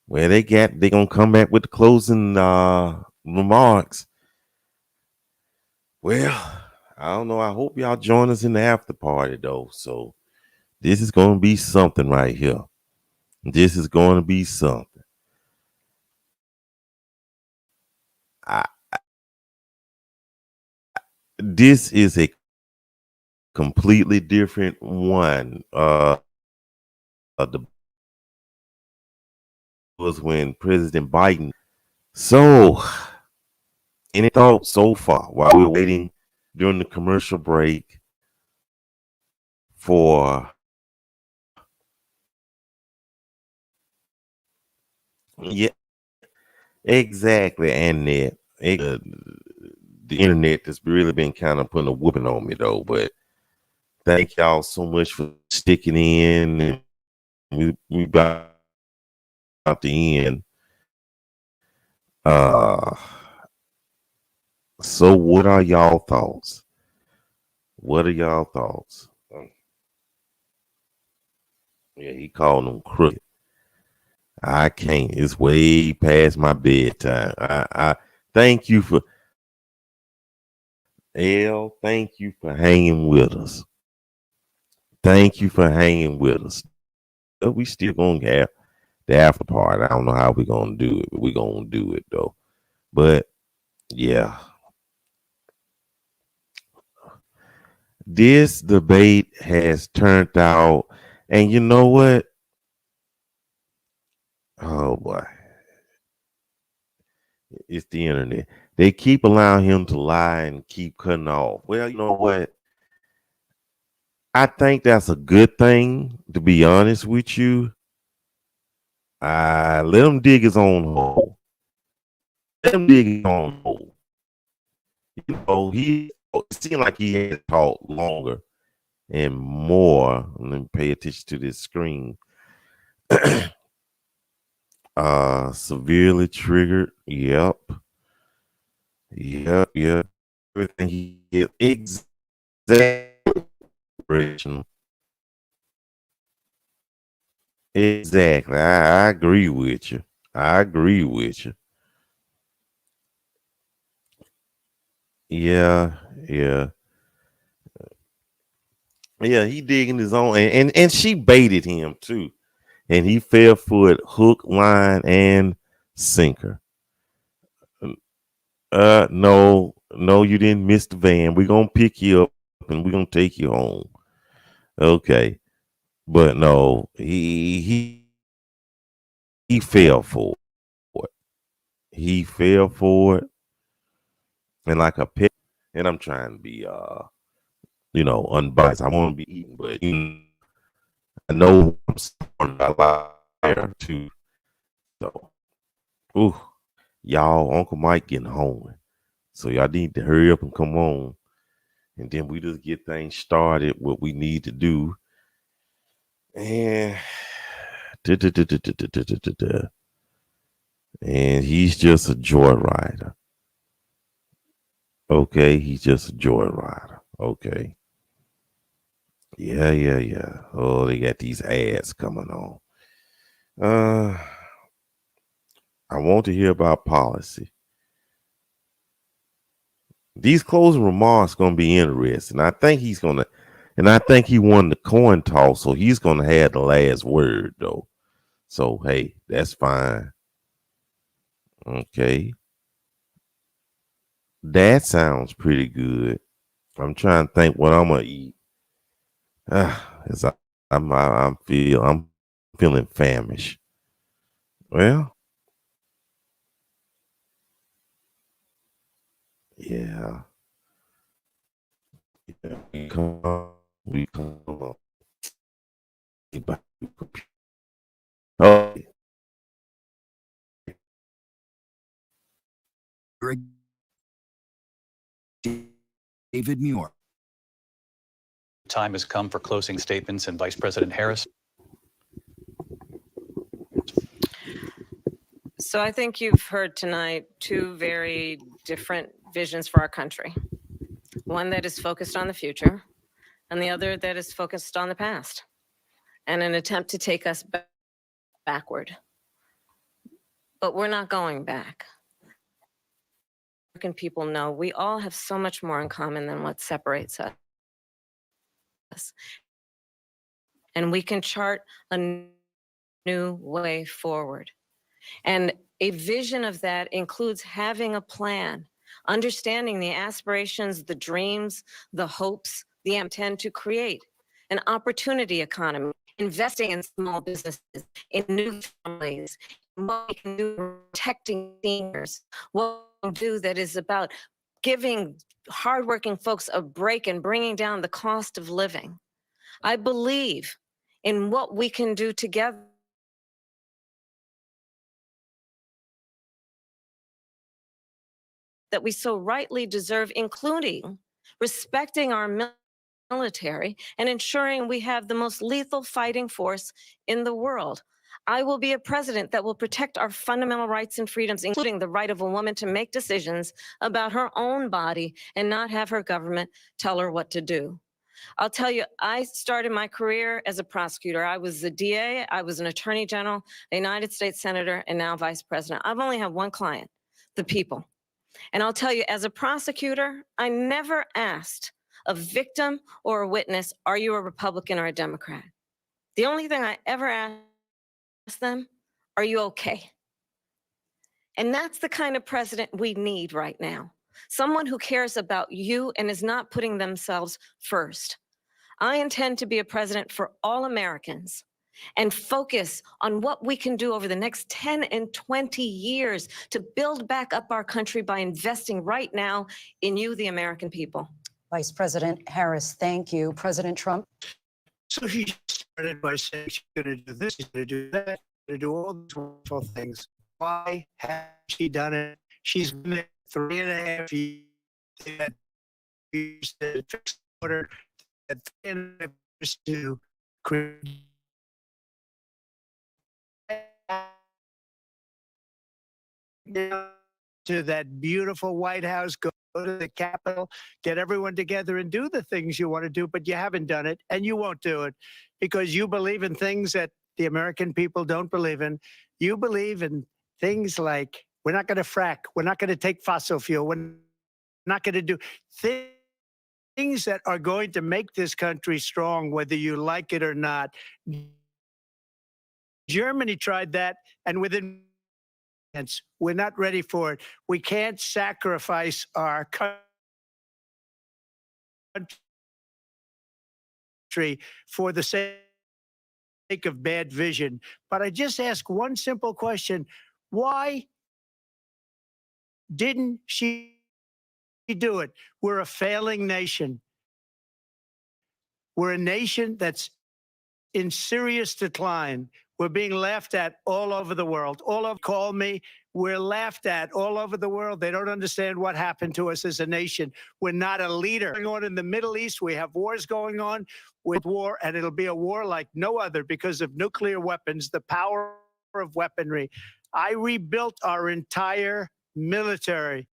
Well, they gonna come back with the closing remarks. Well, I don't know. I hope y'all join us in the after party though. So this is gonna be something right here. This is gonna be something. This is a completely different one. Was when President Biden. So, any thoughts so far while we're waiting during the commercial break for exactly, and the internet has really been kind of putting a whooping on me though. But thank y'all so much for sticking in, and we got out the end. So what are y'all thoughts? What are y'all thoughts? Yeah, he called them crooked. I can't. It's way past my bedtime. I thank you for thank you for hanging with us. Thank you for hanging with us. We still gonna have the after part. I don't know how we're gonna do it, but we're gonna do it though. But yeah, this debate has turned out, and you know what? Oh boy, it's the internet. They keep allowing him to lie and keep cutting off. Well, you know what? I think that's a good thing, to be honest with you. Let him dig his own hole. Let him dig his own hole. You know, it seemed like he had talked longer and more. Let me pay attention to this screen. Severely triggered. Yep. Everything he did exactly. Exactly. I agree with you. Yeah. Yeah, he digging his own, and she baited him too. And he fell for it hook, line, and sinker. No, you didn't miss the van. We're gonna pick you up and we're gonna take you home. Okay. But no, he fell for it. He fell for it. And like a pet, and I'm trying to be unbiased. I want to be eating, but I know I'm a liar too. So y'all, Uncle Mike getting home. So y'all need to hurry up and come on. And then we just get things started, what we need to do. And and he's just a joyrider. Okay, he's just a joyrider. Okay. Yeah. Oh, they got these ads coming on. I want to hear about policy. These closing remarks gonna be interesting. I think he won the coin toss, so he's gonna have the last word though. So hey, that's fine. Okay. That sounds pretty good. I'm trying to think what I'm gonna eat. As I'm feeling famished. Well, yeah. We come up. Oh, David Muir. Time has come for closing statements, and Vice President Harris. So I think you've heard tonight two very different visions for our country. One that is focused on the future, and the other that is focused on the past, and an attempt to take us backward. But we're not going back. American people know we all have so much more in common than what separates us. And we can chart a new way forward. And a vision of that includes having a plan, understanding the aspirations, the dreams, the hopes, the intent to create an opportunity economy, investing in small businesses, in new families, what we can do protecting seniors, what we can do that is about giving hardworking folks a break and bringing down the cost of living. I believe in what we can do together. That we so rightly deserve, including respecting our military and ensuring we have the most lethal fighting force in the world. I will be a president that will protect our fundamental rights and freedoms, including the right of a woman to make decisions about her own body and not have her government tell her what to do. I'll tell you, I started my career as a prosecutor. I was the DA, I was an attorney general, a United States senator, and now vice president. I've only had one client, the people. And I'll tell you, as a prosecutor, I never asked a victim or a witness, are you a Republican or a Democrat? The only thing I ever asked them, are you okay? And that's the kind of president we need right now. Someone who cares about you and is not putting themselves first. I intend to be a president for all Americans and focus on what we can do over the next 10 and 20 years to build back up our country by investing right now in you, the American people. Vice President Harris, thank you. President Trump. So she started by saying she's going to do this, she's going to do that, she's going to do all these wonderful things. Why has she done it? She's been there 3.5 years to fix the order, 3.5 years to create to that beautiful White House, go to the Capitol, get everyone together and do the things you want to do, but you haven't done it and you won't do it because you believe in things that the American people don't believe in. You believe in things like we're not going to frack, we're not going to take fossil fuel, we're not going to do things that are going to make this country strong, whether you like it or not. Germany tried that, and within we're not ready for it. We can't sacrifice our country for the sake of bad vision. But I just ask one simple question. Why didn't she do it? We're a failing nation. We're a nation that's in serious decline. We're being laughed at all over the world. All of call me We're laughed at all over the world. They don't understand what happened to us as a nation. We're not a leader. Going on in the Middle East, we have wars going on with war, and it'll be a war like no other because of nuclear weapons, the power of weaponry. I rebuilt our entire military.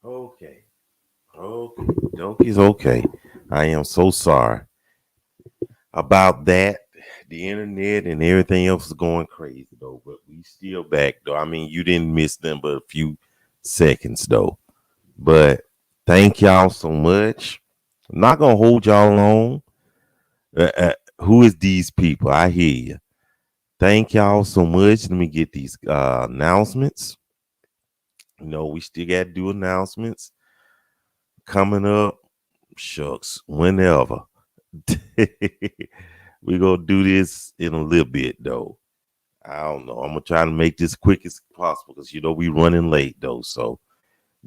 Okay. Okay. Dokies, okay. I am so sorry about that. The internet and everything else is going crazy though, but we still back though. I mean, you didn't miss them but a few seconds though. But thank y'all so much. I'm not gonna hold y'all long. Who is these people? I hear you. Thank y'all so much. Let me get these announcements. You know, we still got to do announcements coming up. Shucks, whenever. We're going to do this in a little bit, though. I don't know. I'm going to try to make this quick as possible because, you know, we running late, though. So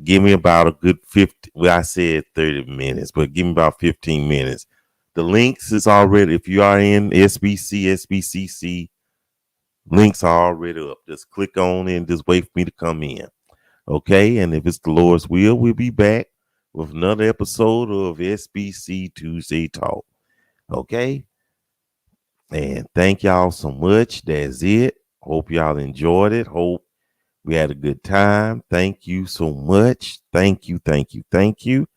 give me about a good 50. Well, I said 30 minutes, but give me about 15 minutes. The links is already, if you are in SBC, SBCC, links are already up. Just click on it and just wait for me to come in. Okay, and if it's the Lord's will, we'll be back with another episode of SBC Tuesday Talk. Okay, and thank y'all so much. That's it. Hope y'all enjoyed it. Hope we had a good time. Thank you so much. Thank you, thank you, thank you.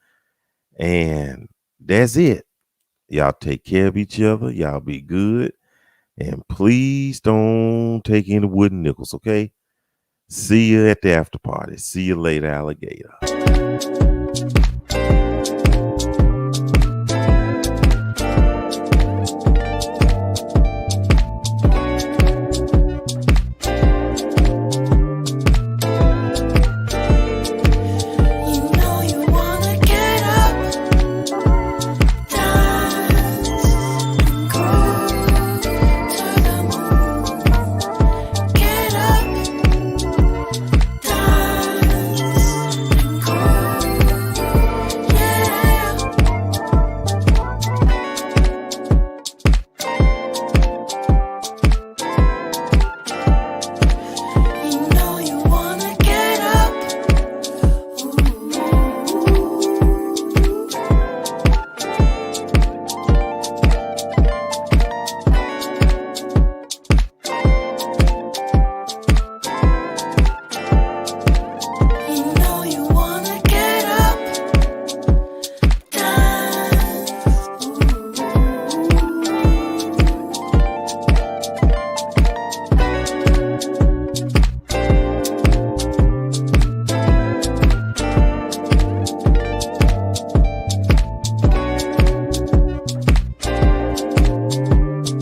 And that's it. Y'all take care of each other. Y'all be good. And please don't take any wooden nickels, okay? See you at the after party. See you later, alligator.